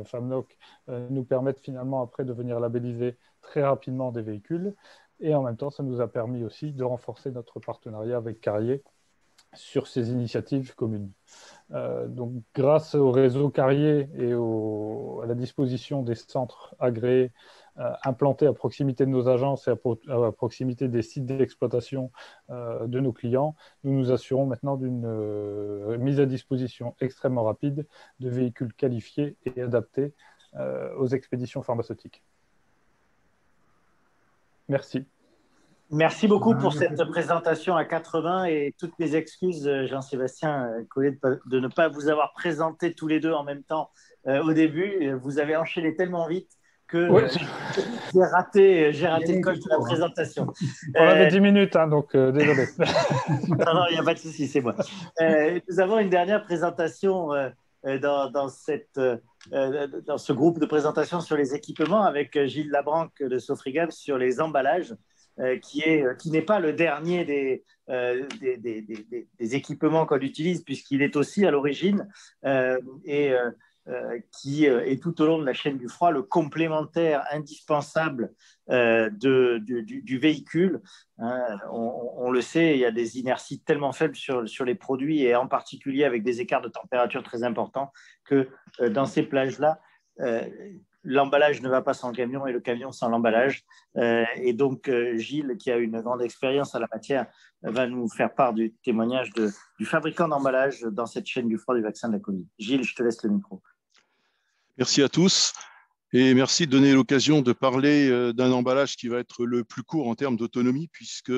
Famnock, nous permettent finalement après de venir labelliser très rapidement des véhicules. Et en même temps, ça nous a permis aussi de renforcer notre partenariat avec Carrier sur ces initiatives communes. Donc, grâce au réseau Carrier et à la disposition des centres agréés implantés à proximité de nos agences et à proximité des sites d'exploitation de nos clients, nous nous assurons maintenant d'une mise à disposition extrêmement rapide de véhicules qualifiés et adaptés aux expéditions pharmaceutiques. Merci. Merci beaucoup pour cette présentation à 80 et toutes mes excuses, Jean-Sébastien Collet, de ne pas vous avoir présenté tous les deux en même temps au début. Vous avez enchaîné tellement vite que j'ai raté le coche de la présentation. On avait 10 minutes, hein, donc désolé. Non, il n'y a pas de souci, c'est moi. Nous avons une dernière présentation dans ce groupe de présentation sur les équipements avec Gilles Labranque de Sofrigam sur les emballages. Qui n'est pas le dernier des équipements qu'on utilise, puisqu'il est aussi à l'origine qui est tout au long de la chaîne du froid le complémentaire indispensable du véhicule. On le sait, il y a des inerties tellement faibles sur les produits, et en particulier avec des écarts de température très importants, que dans ces plages-là, l'emballage ne va pas sans le camion et le camion sans l'emballage. Et donc, Gilles, qui a une grande expérience à la matière, va nous faire part du témoignage du fabricant d'emballage dans cette chaîne du froid du vaccin de la Covid. Gilles, je te laisse le micro. Merci à tous et merci de donner l'occasion de parler d'un emballage qui va être le plus court en termes d'autonomie, puisque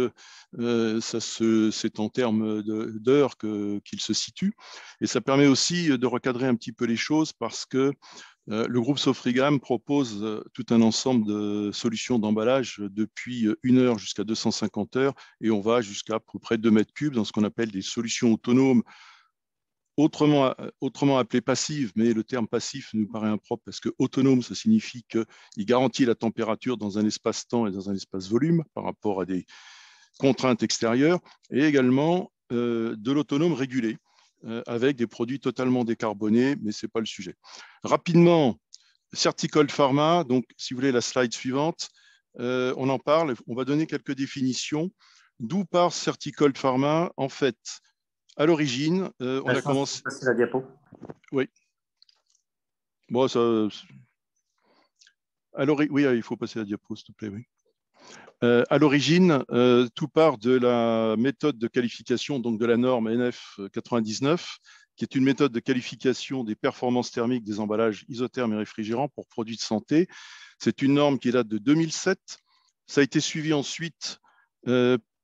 c'est en termes d'heures qu'il se situe. Et ça permet aussi de recadrer un petit peu les choses, parce que le groupe Sofrigam propose tout un ensemble de solutions d'emballage depuis 1 heure jusqu'à 250 heures, et on va jusqu'à peu près 2 mètres cubes dans ce qu'on appelle des solutions autonomes, autrement appelées passives, mais le terme passif nous paraît impropre parce que autonome, ça signifie qu'il garantit la température dans un espace-temps et dans un espace-volume par rapport à des contraintes extérieures, et également de l'autonome régulé, avec des produits totalement décarbonés, mais ce n'est pas le sujet. Rapidement, Certicol Pharma, donc si vous voulez la slide suivante, on en parle, on va donner quelques définitions. D'où part Certicol Pharma? En fait, à l'origine, on a commencé… C'est la diapo. Oui. Bon, ça… Oui, il faut passer la diapo, s'il te plaît, oui. À l'origine, tout part de la méthode de qualification, donc de la norme NF 99, qui est une méthode de qualification des performances thermiques des emballages isothermes et réfrigérants pour produits de santé. C'est une norme qui date de 2007. Ça a été suivi ensuite,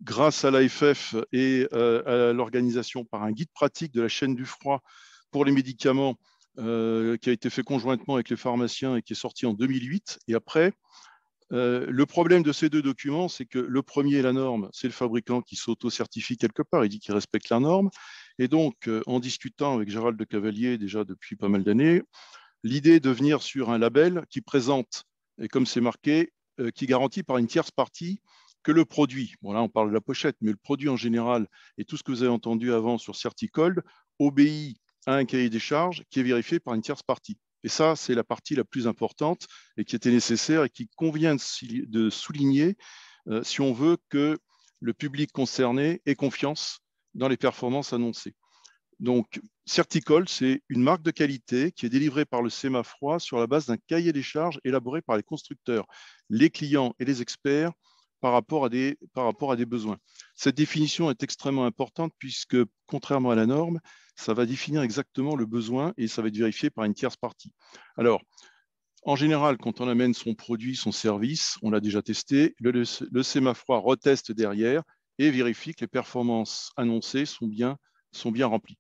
grâce à l'AFF et à l'organisation, par un guide pratique de la chaîne du froid pour les médicaments qui a été fait conjointement avec les pharmaciens et qui est sorti en 2008. Et après, le problème de ces deux documents, c'est que le premier, la norme, c'est le fabricant qui s'auto-certifie quelque part, il dit qu'il respecte la norme. Et donc, en discutant avec Gérald de Cavalier déjà depuis pas mal d'années, l'idée est de venir sur un label qui présente, et comme c'est marqué, qui garantit par une tierce partie que le produit, bon là on parle de la pochette, mais le produit en général et tout ce que vous avez entendu avant sur Certicold obéit à un cahier des charges qui est vérifié par une tierce partie. Et ça, c'est la partie la plus importante et qui était nécessaire et qui convient de souligner si on veut que le public concerné ait confiance dans les performances annoncées. Donc, Certicold, c'est une marque de qualité qui est délivrée par le SEMAFROID sur la base d'un cahier des charges élaboré par les constructeurs, les clients et les experts par rapport à des besoins. Cette définition est extrêmement importante puisque, contrairement à la norme, ça va définir exactement le besoin et ça va être vérifié par une tierce partie. Alors, en général, quand on amène son produit, son service, on l'a déjà testé, le SEMAFROID reteste derrière et vérifie que les performances annoncées sont bien remplies.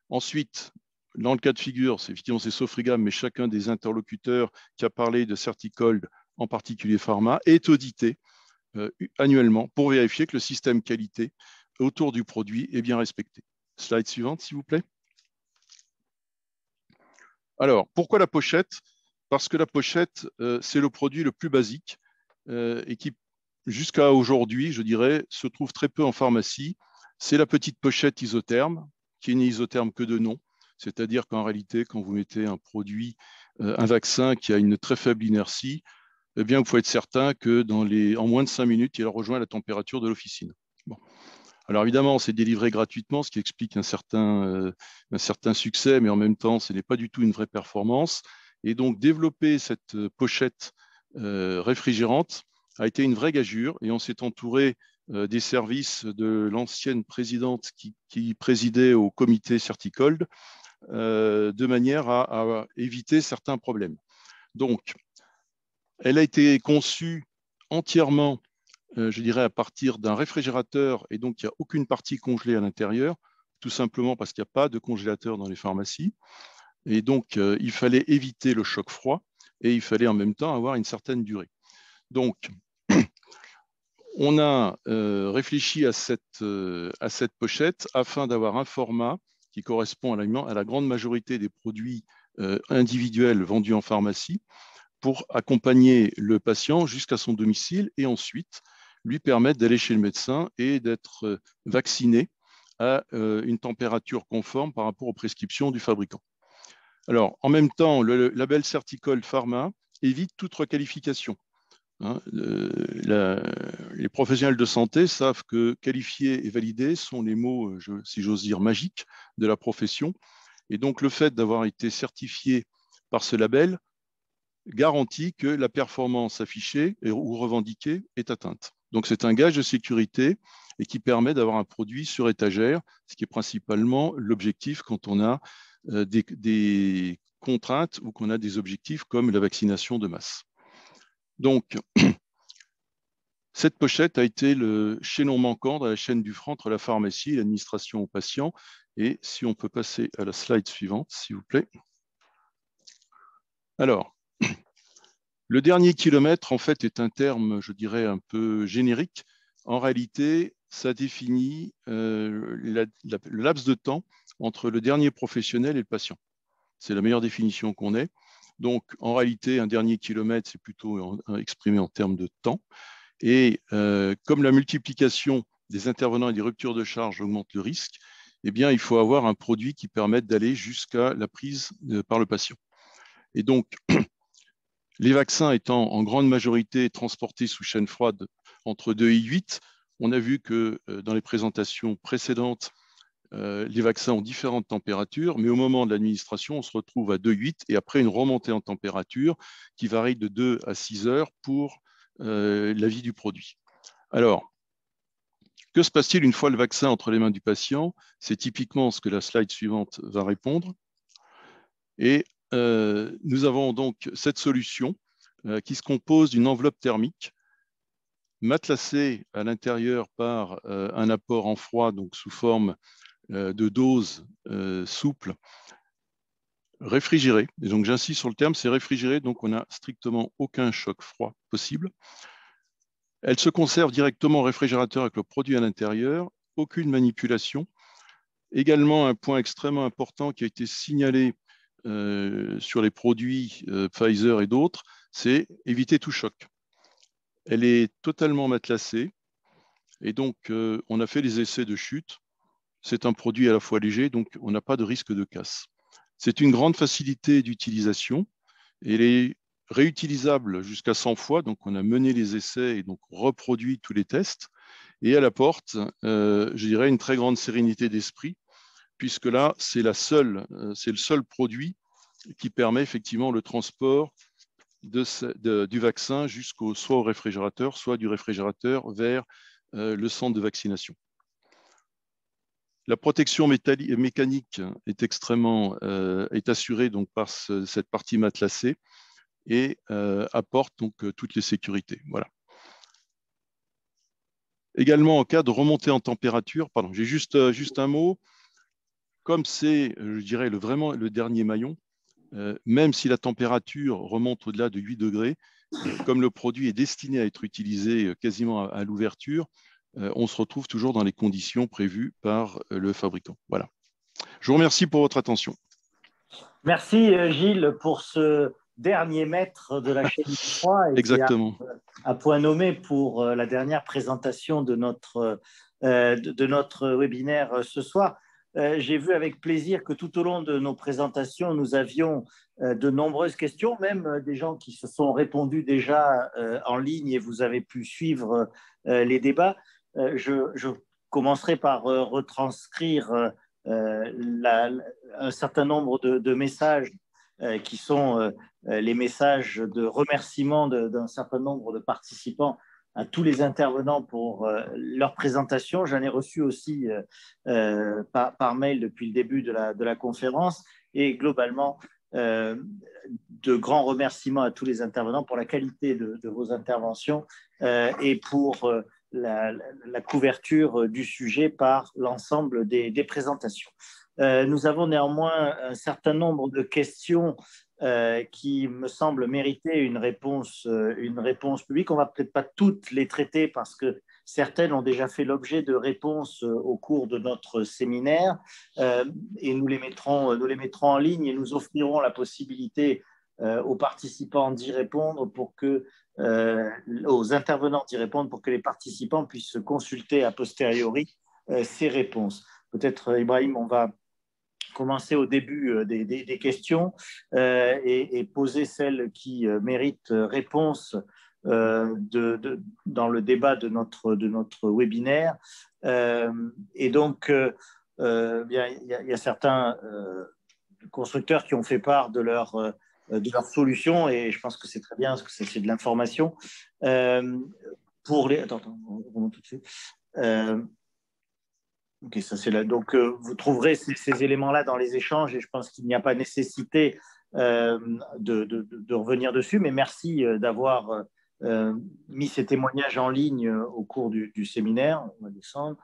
Ensuite, dans le cas de figure, effectivement c'est Sofrigam, mais chacun des interlocuteurs qui a parlé de Certicold, en particulier Pharma, est audité annuellement pour vérifier que le système qualité autour du produit est bien respecté. Slide suivante, s'il vous plaît. Alors, pourquoi la pochette? Parce que la pochette, c'est le produit le plus basique et qui, jusqu'à aujourd'hui, je dirais, se trouve très peu en pharmacie. C'est la petite pochette isotherme, qui n'est isotherme que de nom. C'est-à-dire qu'en réalité, quand vous mettez un produit, un vaccin qui a une très faible inertie, eh bien, il faut être certain qu'en moins de 5 minutes, il rejoint la température de l'officine. Bon. Alors évidemment, c'est délivré gratuitement, ce qui explique un certain succès, mais en même temps, ce n'est pas du tout une vraie performance. Et donc, développer cette pochette réfrigérante a été une vraie gageure, et on s'est entouré des services de l'ancienne présidente qui présidait au comité Certicold, de manière à éviter certains problèmes. Donc, elle a été conçue entièrement, je dirais, à partir d'un réfrigérateur, et donc il n'y a aucune partie congelée à l'intérieur, tout simplement parce qu'il n'y a pas de congélateur dans les pharmacies. Et donc, il fallait éviter le choc froid, et il fallait en même temps avoir une certaine durée. Donc, on a réfléchi à cette pochette afin d'avoir un format qui correspond à la grande majorité des produits individuels vendus en pharmacie, pour accompagner le patient jusqu'à son domicile et ensuite lui permettre d'aller chez le médecin et d'être vacciné à une température conforme par rapport aux prescriptions du fabricant. Alors, en même temps, le label Certicold Pharma évite toute requalification. Les professionnels de santé savent que qualifier et valider sont les mots, si j'ose dire, magiques de la profession. Et donc, le fait d'avoir été certifié par ce label garantit que la performance affichée ou revendiquée est atteinte. Donc, c'est un gage de sécurité et qui permet d'avoir un produit sur étagère, ce qui est principalement l'objectif quand on a des contraintes ou qu'on a des objectifs comme la vaccination de masse. Donc, cette pochette a été le chaînon manquant dans la chaîne du franc entre la pharmacie et l'administration aux patients. Et si on peut passer à la slide suivante, s'il vous plaît. Alors, le dernier kilomètre, en fait, est un terme, je dirais, un peu générique. En réalité, ça définit le laps de temps entre le dernier professionnel et le patient. C'est la meilleure définition qu'on ait. Donc, en réalité, un dernier kilomètre, c'est plutôt exprimé en termes de temps. Et comme la multiplication des intervenants et des ruptures de charge augmente le risque, eh bien, il faut avoir un produit qui permette d'aller jusqu'à la prise par le patient. Et donc, les vaccins étant en grande majorité transportés sous chaîne froide entre 2 et 8, on a vu que dans les présentations précédentes, les vaccins ont différentes températures, mais au moment de l'administration, on se retrouve à 2,8 et après une remontée en température qui varie de 2 à 6 heures pour la vie du produit. Alors, Que se passe-t-il une fois le vaccin entre les mains du patient? C'est typiquement ce que la slide suivante va répondre. Et nous avons donc cette solution qui se compose d'une enveloppe thermique matelassée à l'intérieur par un apport en froid, donc sous forme de dose souple, réfrigérée. Et donc j'insiste sur le terme, c'est réfrigéré, donc on n'a strictement aucun choc froid possible. Elle se conserve directement au réfrigérateur avec le produit à l'intérieur, aucune manipulation. Également, un point extrêmement important qui a été signalé sur les produits Pfizer et d'autres, c'est éviter tout choc. Elle est totalement matelassée et donc on a fait les essais de chute. C'est un produit à la fois léger, donc on n'a pas de risque de casse. C'est une grande facilité d'utilisation. Elle est réutilisable jusqu'à 100 fois, donc on a mené les essais et donc reproduit tous les tests. Et elle apporte, je dirais, une très grande sérénité d'esprit, puisque là, c'est le seul produit qui permet effectivement le transport du vaccin soit au réfrigérateur, soit du réfrigérateur vers le centre de vaccination. La protection mécanique est est assurée donc par cette partie matelassée et apporte donc toutes les sécurités. Voilà. Également, en cas de remontée en température, pardon, j'ai juste un mot. Comme c'est, je dirais, vraiment le dernier maillon, même si la température remonte au-delà de 8 degrés, comme le produit est destiné à être utilisé quasiment à l'ouverture, on se retrouve toujours dans les conditions prévues par le fabricant. Voilà. Je vous remercie pour votre attention. Merci Gilles pour ce dernier maître de la chaîne du froid. Exactement. Un point nommé pour la dernière présentation de notre webinaire ce soir. J'ai vu avec plaisir que tout au long de nos présentations, nous avions de nombreuses questions, même des gens qui se sont répondus déjà en ligne et vous avez pu suivre les débats. Je commencerai par retranscrire un certain nombre de messages qui sont les messages de remerciement d'un certain nombre de participants à tous les intervenants pour leur présentation. J'en ai reçu aussi par mail depuis le début de la conférence et globalement, de grands remerciements à tous les intervenants pour la qualité de vos interventions et pour la couverture du sujet par l'ensemble des présentations. Nous avons néanmoins un certain nombre de questions qui me semblent mériter une réponse publique. On ne va peut-être pas toutes les traiter parce que certaines ont déjà fait l'objet de réponses au cours de notre séminaire et nous les mettrons en ligne et nous offrirons la possibilité aux participants d'y répondre aux intervenants d'y répondre pour que les participants puissent consulter a posteriori ces réponses. Peut-être, Ibrahim, on va commencer au début des questions et poser celles qui méritent réponse dans le débat de notre webinaire. Et donc, il y a certains constructeurs qui ont fait part de leur solution et je pense que c'est très bien parce que c'est de l'information. Attends, on remonte tout de suite. Ok, ça c'est là. Donc, vous trouverez ces éléments-là dans les échanges et je pense qu'il n'y a pas nécessité de revenir dessus, mais merci d'avoir mis ces témoignages en ligne au cours du séminaire. On va descendre.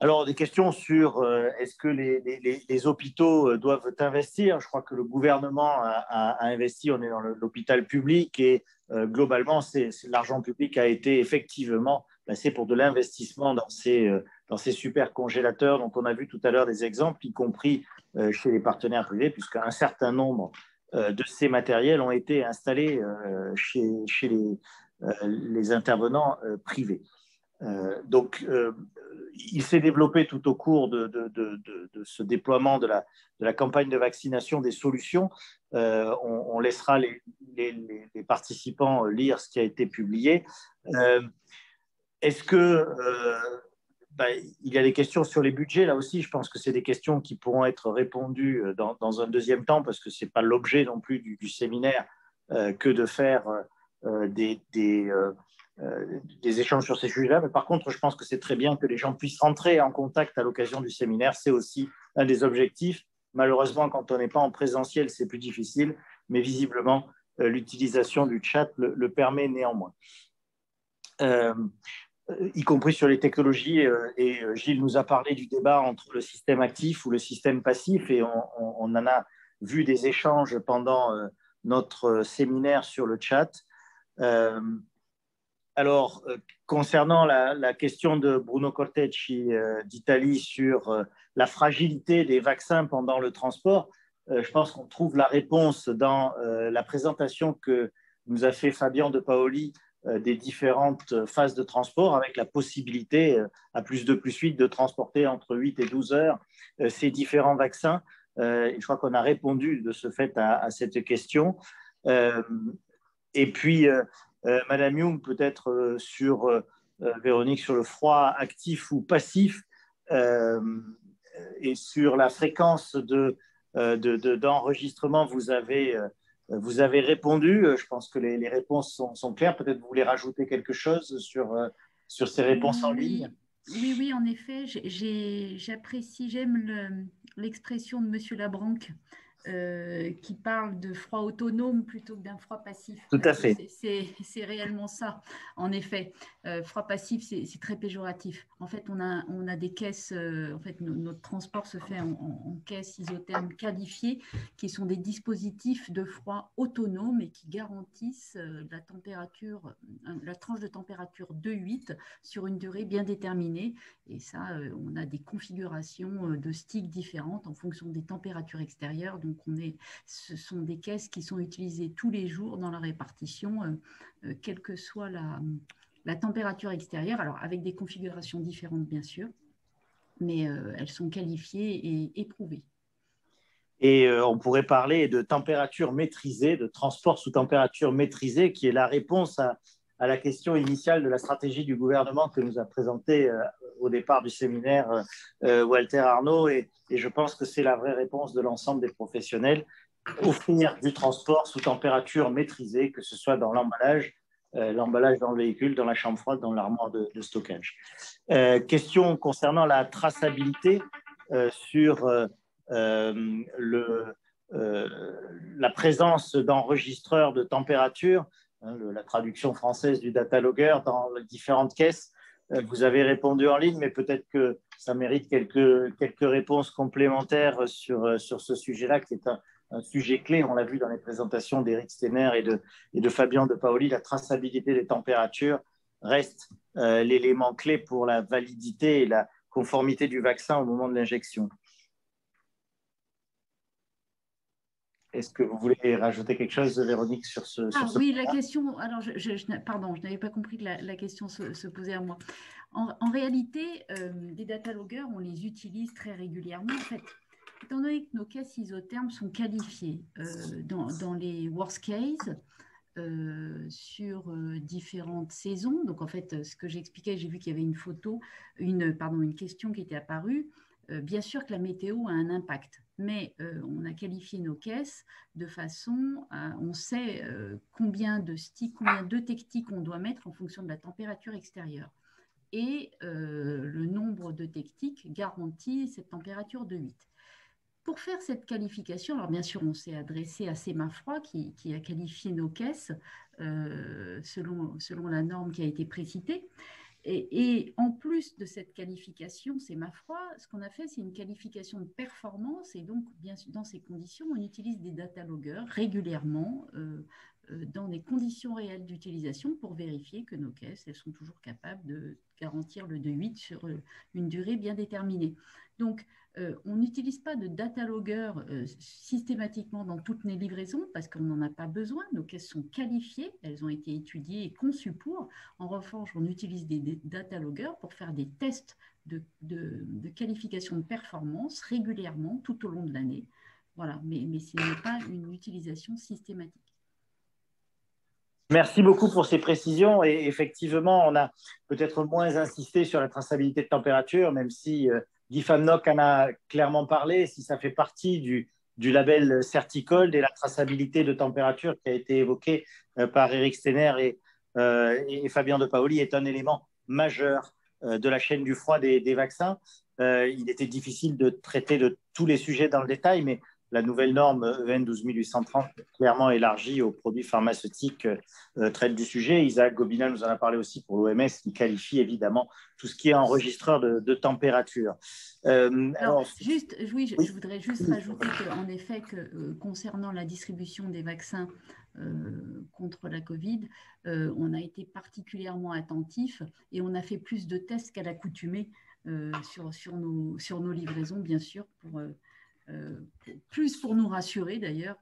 Alors, des questions sur est-ce que les hôpitaux doivent investir? Je crois que le gouvernement a investi, on est dans l'hôpital public et globalement, l'argent public a été effectivement placé pour de l'investissement dans ces supercongélateurs. Donc, on a vu tout à l'heure des exemples, y compris chez les partenaires privés, puisqu'un certain nombre de ces matériels ont été installés chez les intervenants privés. Donc, il s'est développé tout au cours de ce déploiement de la campagne de vaccination des solutions. On laissera les participants lire ce qui a été publié. Est-ce que il y a des questions sur les budgets là aussi? Je pense que c'est des questions qui pourront être répondues dans un deuxième temps parce que ce n'est pas l'objet non plus du séminaire que de faire des échanges sur ces sujets-là. Mais par contre, je pense que c'est très bien que les gens puissent rentrer en contact à l'occasion du séminaire. C'est aussi un des objectifs. Malheureusement, quand on n'est pas en présentiel, c'est plus difficile. Mais visiblement, l'utilisation du chat le permet néanmoins. Y compris sur les technologies. Et Gilles nous a parlé du débat entre le système actif ou le système passif. Et on en a vu des échanges pendant notre séminaire sur le chat. Alors, concernant la question de Bruno Cortecci d'Italie sur la fragilité des vaccins pendant le transport, je pense qu'on trouve la réponse dans la présentation que nous a fait Fabien de Paoli des différentes phases de transport, avec la possibilité à plus 2 plus 8 de transporter entre 8 et 12 heures ces différents vaccins. Je crois qu'on a répondu de ce fait à cette question. Et puis, Madame Young, peut-être sur Véronique, sur le froid actif ou passif et sur la fréquence d'enregistrement, vous avez répondu. Je pense que les réponses sont claires. Peut-être vous voulez rajouter quelque chose sur ces réponses en ligne. Oui, en effet. J'apprécie, j'aime l'expression de Monsieur Labranque qui parle de froid autonome plutôt que d'un froid passif. Tout à fait. C'est réellement ça, en effet. Froid passif, c'est très péjoratif. En fait, on a des caisses, en fait, notre transport se fait en caisses isothermes qualifiées, qui sont des dispositifs de froid autonome et qui garantissent la température, la tranche de température de 8 sur une durée bien déterminée. Et ça, on a des configurations de sticks différentes en fonction des températures extérieures. Donc, ce sont des caisses qui sont utilisées tous les jours dans la répartition, quelle que soit la température extérieure. Alors, avec des configurations différentes, bien sûr, mais elles sont qualifiées et éprouvées. Et on pourrait parler de température maîtrisée, de transport sous température maîtrisée, qui est la réponse à la question initiale de la stratégie du gouvernement que nous a présentée au départ du séminaire Walter Arnaud. Et je pense que c'est la vraie réponse de l'ensemble des professionnels. Offrir du transport sous température maîtrisée, que ce soit dans l'emballage dans le véhicule, dans la chambre froide, dans l'armoire de stockage. Question concernant la traçabilité sur la présence d'enregistreurs de température, la traduction française du data logger dans les différentes caisses. Vous avez répondu en ligne, mais peut-être que ça mérite quelques réponses complémentaires sur ce sujet-là, qui est un sujet clé. On l'a vu dans les présentations d'Éric Steiner et de Fabien de Paoli. La traçabilité des températures reste l'élément clé pour la validité et la conformité du vaccin au moment de l'injection. Est-ce que vous voulez rajouter quelque chose, Véronique, sur ce oui, point? la question. Alors, pardon, je n'avais pas compris que la question se posait à moi. En réalité, les data loggers, on les utilise très régulièrement. En fait, étant donné que nos caisses isothermes sont qualifiées dans les worst cases sur différentes saisons. Donc, en fait, ce que j'expliquais, j'ai vu qu'il y avait une question qui était apparue. Bien sûr que la météo a un impact, mais on a qualifié nos caisses de façon à, on sait combien de sticks, combien de techtiques on doit mettre en fonction de la température extérieure. Et le nombre de techtiques garantit cette température de 8. Pour faire cette qualification, alors bien sûr, on s'est adressé à Sémafroid qui a qualifié nos caisses selon la norme qui a été précitée. Et en plus de cette qualification, Sémafroid, ce qu'on a fait, c'est une qualification de performance. Et donc, bien sûr, dans ces conditions, on utilise des data loggers régulièrement dans des conditions réelles d'utilisation pour vérifier que nos caisses, elles sont toujours capables de garantir le 2,8 sur une durée bien déterminée. Donc, on n'utilise pas de data logger systématiquement dans toutes les livraisons parce qu'on n'en a pas besoin. Nos caisses sont qualifiées, elles ont été étudiées et conçues pour. En revanche, on utilise des data loggers pour faire des tests de qualification de performance régulièrement tout au long de l'année. Voilà, mais ce n'est pas une utilisation systématique. Merci beaucoup pour ces précisions. Et effectivement, on a peut-être moins insisté sur la traçabilité de température, même si Guy Famnock en a clairement parlé, si ça fait partie du label Certicold et la traçabilité de température qui a été évoquée par Éric Steiner et Fabien De Paoli est un élément majeur de la chaîne du froid des vaccins. Il était difficile de traiter de tous les sujets dans le détail, mais la nouvelle norme EN 12830, clairement élargie aux produits pharmaceutiques, traite du sujet. Isaac Gobina nous en a parlé aussi pour l'OMS, qui qualifie évidemment tout ce qui est enregistreur de température. Alors, juste, oui, je voudrais juste rajouter qu'en effet, concernant la distribution des vaccins contre la Covid, on a été particulièrement attentif et on a fait plus de tests qu'à l'accoutumée sur nos livraisons, bien sûr, plus pour nous rassurer d'ailleurs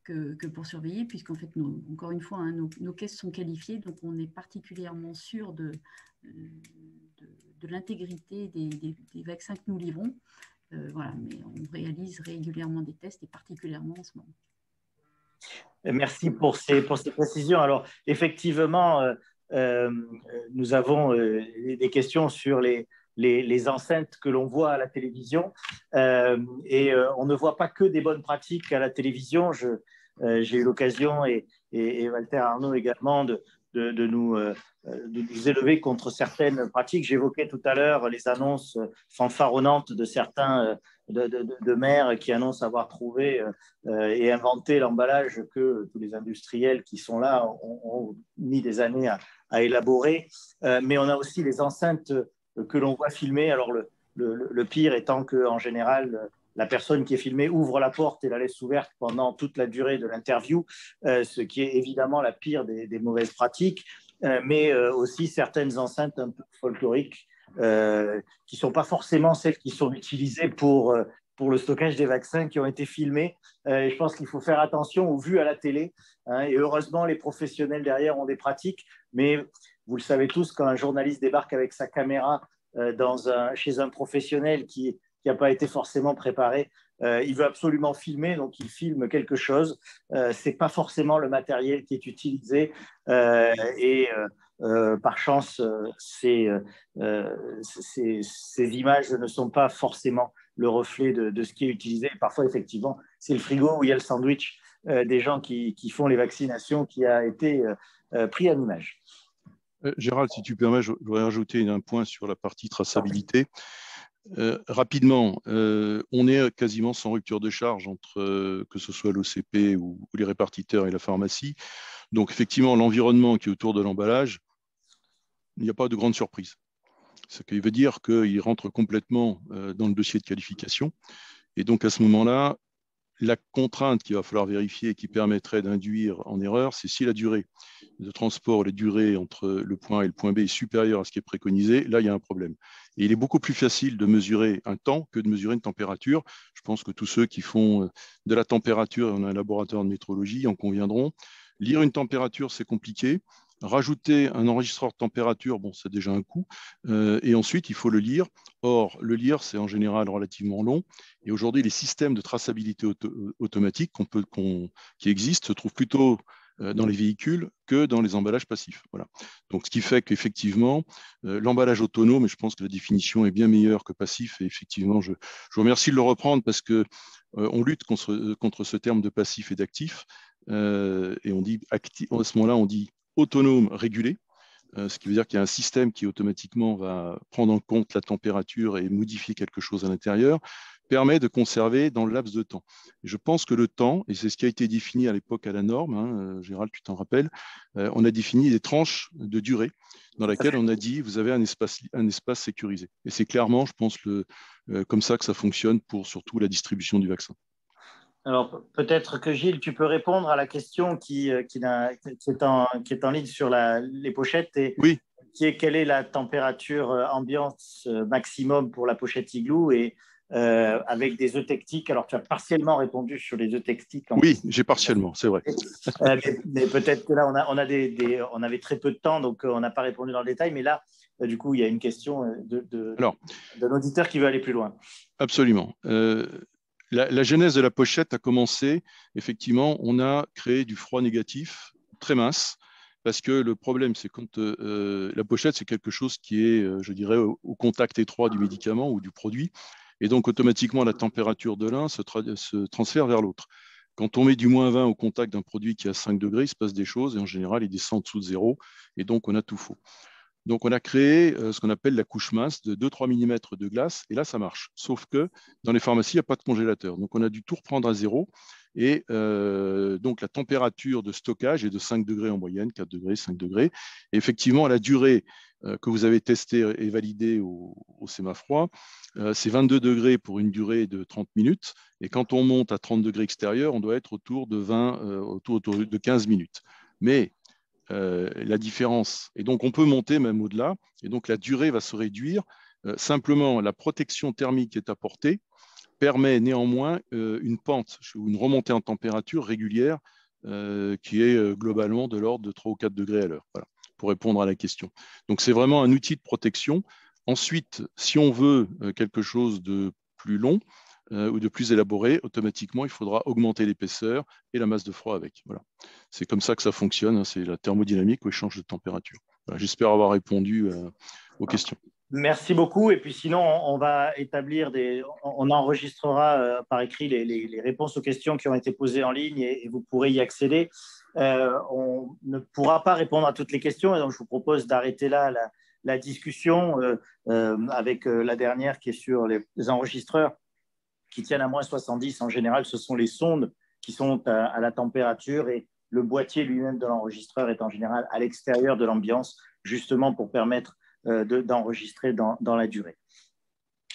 que pour surveiller, puisqu'en fait, encore une fois, nos caisses sont qualifiées, donc on est particulièrement sûr de l'intégrité des vaccins que nous livrons. Voilà, mais on réalise régulièrement des tests, et particulièrement en ce moment. Merci pour ces précisions. Alors, effectivement, nous avons des questions sur les enceintes que l'on voit à la télévision. Et on ne voit pas que des bonnes pratiques à la télévision. J'ai eu l'occasion, et Walter Arnaud également, de nous élever contre certaines pratiques. J'évoquais tout à l'heure les annonces fanfaronnantes de certains de maires qui annoncent avoir trouvé et inventé l'emballage que tous les industriels qui sont là ont mis des années à élaborer. Mais on a aussi les enceintes que l'on voit filmer. Alors le pire étant qu'en général, la personne qui est filmée ouvre la porte et la laisse ouverte pendant toute la durée de l'interview, ce qui est évidemment la pire des mauvaises pratiques, mais aussi certaines enceintes un peu folkloriques qui ne sont pas forcément celles qui sont utilisées pour le stockage des vaccins, qui ont été filmées. Et je pense qu'il faut faire attention aux vues à la télé, hein, et heureusement, les professionnels derrière ont des pratiques, mais vous le savez tous, quand un journaliste débarque avec sa caméra chez un professionnel qui n'a pas été forcément préparé, il veut absolument filmer, donc il filme quelque chose. Ce n'est pas forcément le matériel qui est utilisé, et par chance, ces images ne sont pas forcément le reflet de ce qui est utilisé. Parfois, effectivement, c'est le frigo où il y a le sandwich des gens qui font les vaccinations qui a été pris en image. Gérald, si tu permets, je voudrais rajouter un point sur la partie traçabilité. Rapidement, on est quasiment sans rupture de charge entre que ce soit l'OCP ou les répartiteurs et la pharmacie. Donc, effectivement, l'environnement qui est autour de l'emballage, il n'y a pas de grande surprise. Ce qui veut dire qu'il rentre complètement dans le dossier de qualification. Et donc, à ce moment-là, la contrainte qu'il va falloir vérifier et qui permettrait d'induire en erreur, c'est si la durée de transport, la durée entre le point A et le point B est supérieure à ce qui est préconisé, là, il y a un problème. Et il est beaucoup plus facile de mesurer un temps que de mesurer une température. Je pense que tous ceux qui font de la température, et on a un laboratoire de métrologie, en conviendront. Lire une température, c'est compliqué. Rajouter un enregistreur de température, bon, c'est déjà un coût. Et ensuite, il faut le lire. Or, le lire, c'est en général relativement long. Et aujourd'hui, les systèmes de traçabilité automatique qui existent se trouvent plutôt dans les véhicules que dans les emballages passifs. Voilà. Donc, ce qui fait qu'effectivement, l'emballage autonome, et je pense que la définition est bien meilleure que passif, et effectivement, je vous remercie de le reprendre parce qu'on lutte contre ce terme de passif et d'actif. Et on dit à ce moment-là, on dit autonome régulé, ce qui veut dire qu'il y a un système qui automatiquement va prendre en compte la température et modifier quelque chose à l'intérieur, permet de conserver dans le laps de temps. Et je pense que le temps, et c'est ce qui a été défini à l'époque à la norme, hein, Gérald, tu t'en rappelles, on a défini des tranches de durée dans lesquelles on a dit vous avez un espace sécurisé. Et c'est clairement, je pense, comme ça que ça fonctionne pour surtout la distribution du vaccin. Alors, peut-être que Gilles, tu peux répondre à la question qui est en ligne sur les pochettes. Et oui. Qui est quelle est la température ambiante maximum pour la pochette Igloo, et avec des eutectiques. Alors, tu as partiellement répondu sur les eutectiques. Oui, j'ai partiellement, c'est vrai. Mais peut-être que là, on avait très peu de temps, donc on n'a pas répondu dans le détail. Mais là, du coup, il y a une question d'un auditeur qui veut aller plus loin. Absolument. La genèse de la pochette a commencé, effectivement, on a créé du froid négatif très mince, parce que le problème, c'est quand la pochette, c'est quelque chose qui est, je dirais, au contact étroit du médicament ou du produit, et donc automatiquement, la température de l'un se transfère vers l'autre. Quand on met du -20 au contact d'un produit qui est à 5 degrés, il se passe des choses et en général, il descend en dessous de 0 et donc on a tout faux. Donc on a créé ce qu'on appelle la couche mince de 2-3 mm de glace et là, ça marche. Sauf que dans les pharmacies, il n'y a pas de congélateur. Donc on a dû tout reprendre à 0 et donc la température de stockage est de 5 degrés en moyenne, 4 degrés, 5 degrés. Et effectivement, la durée que vous avez testée et validée au sémafroid, c'est 22 degrés pour une durée de 30 minutes. Et quand on monte à 30 degrés extérieurs, on doit être autour de 15 minutes. Mais la différence, et donc on peut monter même au-delà, et donc la durée va se réduire. Simplement, la protection thermique est apportée, permet néanmoins une pente ou une remontée en température régulière qui est globalement de l'ordre de 3 ou 4 degrés à l'heure. Voilà, pour répondre à la question. Donc c'est vraiment un outil de protection. Ensuite, si on veut quelque chose de plus long ou de plus élaboré, automatiquement, il faudra augmenter l'épaisseur et la masse de froid avec. Voilà. C'est comme ça que ça fonctionne, hein, c'est la thermodynamique ou échange de température. Voilà, j'espère avoir répondu aux questions. Merci beaucoup. Et puis sinon, on va établir on enregistrera par écrit les réponses aux questions qui ont été posées en ligne et vous pourrez y accéder. On ne pourra pas répondre à toutes les questions et donc je vous propose d'arrêter là la discussion avec la dernière qui est sur les enregistreurs qui tiennent à -70. En général, ce sont les sondes qui sont à la température et le boîtier lui-même de l'enregistreur est en général à l'extérieur de l'ambiance, justement pour permettre d'enregistrer dans la durée.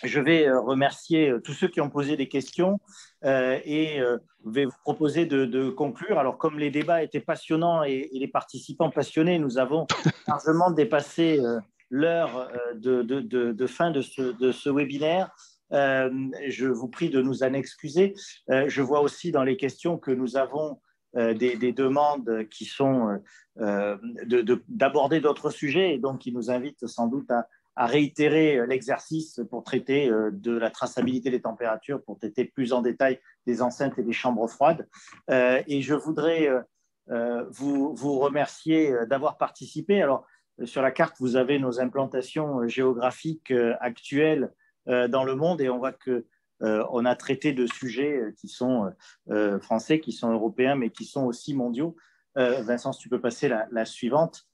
Je vais remercier tous ceux qui ont posé des questions et vais vous proposer de conclure. Alors, comme les débats étaient passionnants et les participants passionnés, nous avons largement dépassé l'heure de fin de ce webinaire. Je vous prie de nous en excuser. Je vois aussi dans les questions que nous avons des demandes qui sont d'aborder d'autres sujets et donc qui nous invitent sans doute à réitérer l'exercice pour traiter de la traçabilité des températures, pour traiter plus en détail des enceintes et des chambres froides. Et je voudrais vous remercier d'avoir participé. Alors, sur la carte, vous avez nos implantations géographiques actuelles dans le monde et on voit que on a traité de sujets qui sont français, qui sont européens, mais qui sont aussi mondiaux. Vincent, si tu peux passer la suivante.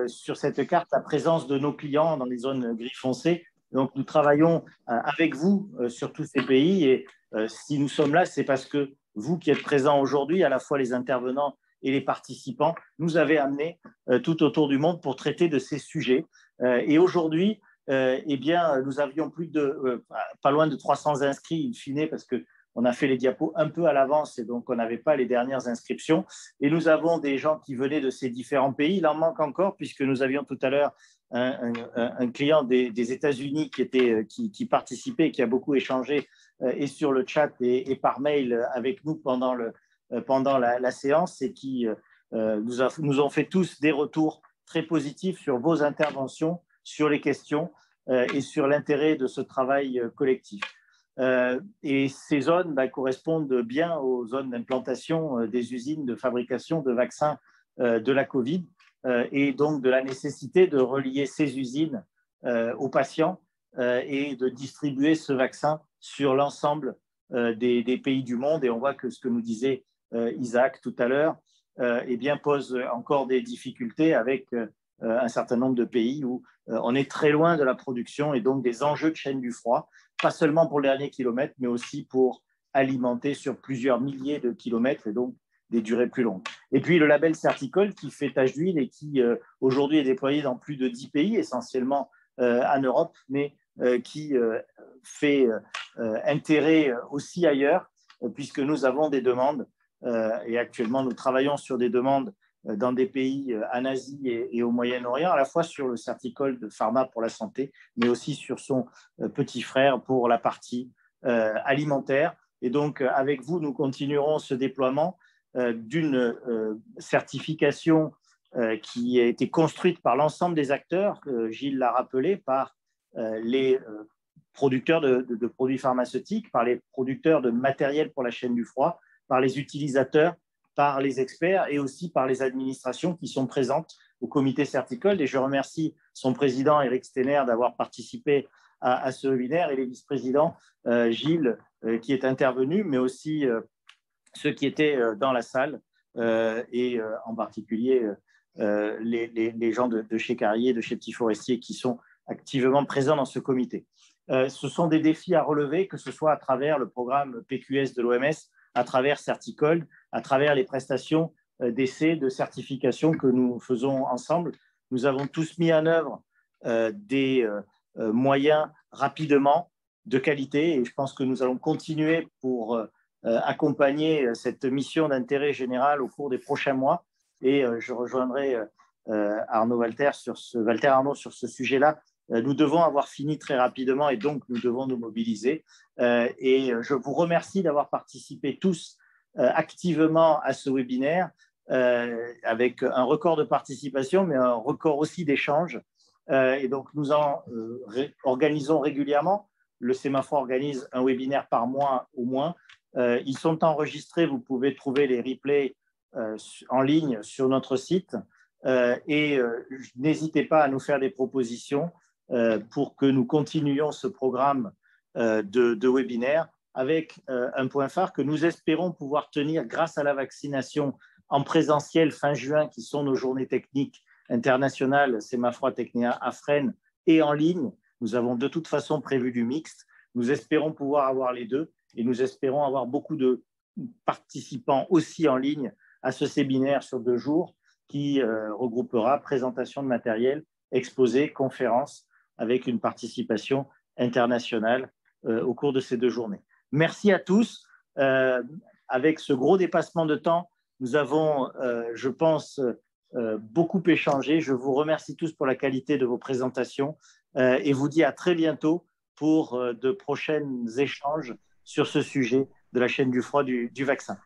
Sur cette carte, la présence de nos clients dans les zones gris foncé. Donc, nous travaillons avec vous sur tous ces pays et si nous sommes là, c'est parce que vous qui êtes présents aujourd'hui, à la fois les intervenants et les participants, nous avez amenés tout autour du monde pour traiter de ces sujets. Et aujourd'hui, eh bien, nous avions pas loin de 300 inscrits in fine parce qu'on a fait les diapos un peu à l'avance et donc on n'avait pas les dernières inscriptions. Et nous avons des gens qui venaient de ces différents pays. Il en manque encore puisque nous avions tout à l'heure un client des États-Unis qui participait, qui a beaucoup échangé et sur le chat et par mail avec nous pendant la séance et qui nous ont fait tous des retours très positifs sur vos interventions, sur les questions et sur l'intérêt de ce travail collectif. Et ces zones correspondent bien aux zones d'implantation des usines de fabrication de vaccins de la Covid et donc de la nécessité de relier ces usines aux patients et de distribuer ce vaccin sur l'ensemble des pays du monde. Et on voit que ce que nous disait Isaac tout à l'heure eh bien, pose encore des difficultés avec un certain nombre de pays où on est très loin de la production et donc des enjeux de chaîne du froid, pas seulement pour le dernier kilomètre, mais aussi pour alimenter sur plusieurs milliers de kilomètres et donc des durées plus longues. Et puis le label Certicol qui fait tache d'huile et qui aujourd'hui est déployé dans plus de 10 pays, essentiellement en Europe, mais qui fait intérêt aussi ailleurs, puisque nous avons des demandes et actuellement nous travaillons sur des demandes dans des pays en Asie et au Moyen-Orient, à la fois sur le Certicol de Pharma pour la santé, mais aussi sur son petit frère pour la partie alimentaire. Et donc, avec vous, nous continuerons ce déploiement d'une certification qui a été construite par l'ensemble des acteurs, Gilles l'a rappelé, par les producteurs de produits pharmaceutiques, par les producteurs de matériel pour la chaîne du froid, par les utilisateurs, par les experts et aussi par les administrations qui sont présentes au comité Certicol. Et je remercie son président, Eric Steiner, d'avoir participé à ce webinaire et les vice-présidents, Gilles, qui est intervenu, mais aussi ceux qui étaient dans la salle et en particulier les gens de chez Carrier, de chez Petit Forestier qui sont activement présents dans ce comité. Ce sont des défis à relever, que ce soit à travers le programme PQS de l'OMS, à travers Certicold, à travers les prestations d'essais, de certification que nous faisons ensemble. Nous avons tous mis en œuvre des moyens rapidement, de qualité, et je pense que nous allons continuer pour accompagner cette mission d'intérêt général au cours des prochains mois. Et je rejoindrai Walter Arnaud sur ce sujet-là. Nous devons avoir fini très rapidement et donc nous devons nous mobiliser. Et je vous remercie d'avoir participé tous activement à ce webinaire avec un record de participation, mais un record aussi d'échanges. Et donc, nous en organisons régulièrement. Le Sémafroid organise un webinaire par mois au moins. Ils sont enregistrés. Vous pouvez trouver les replays en ligne sur notre site. Et n'hésitez pas à nous faire des propositions pour que nous continuions ce programme de webinaire avec un point phare que nous espérons pouvoir tenir grâce à la vaccination en présentiel fin juin, qui sont nos journées techniques internationales Sémafroid Technéa à Fresnes, et en ligne. Nous avons de toute façon prévu du mixte. Nous espérons pouvoir avoir les deux et nous espérons avoir beaucoup de participants aussi en ligne à ce séminaire sur 2 jours qui regroupera présentation de matériel, exposé, conférence, avec une participation internationale au cours de ces 2 journées. Merci à tous. Avec ce gros dépassement de temps, nous avons, je pense, beaucoup échangé. Je vous remercie tous pour la qualité de vos présentations et vous dis à très bientôt pour de prochains échanges sur ce sujet de la chaîne du froid du vaccin.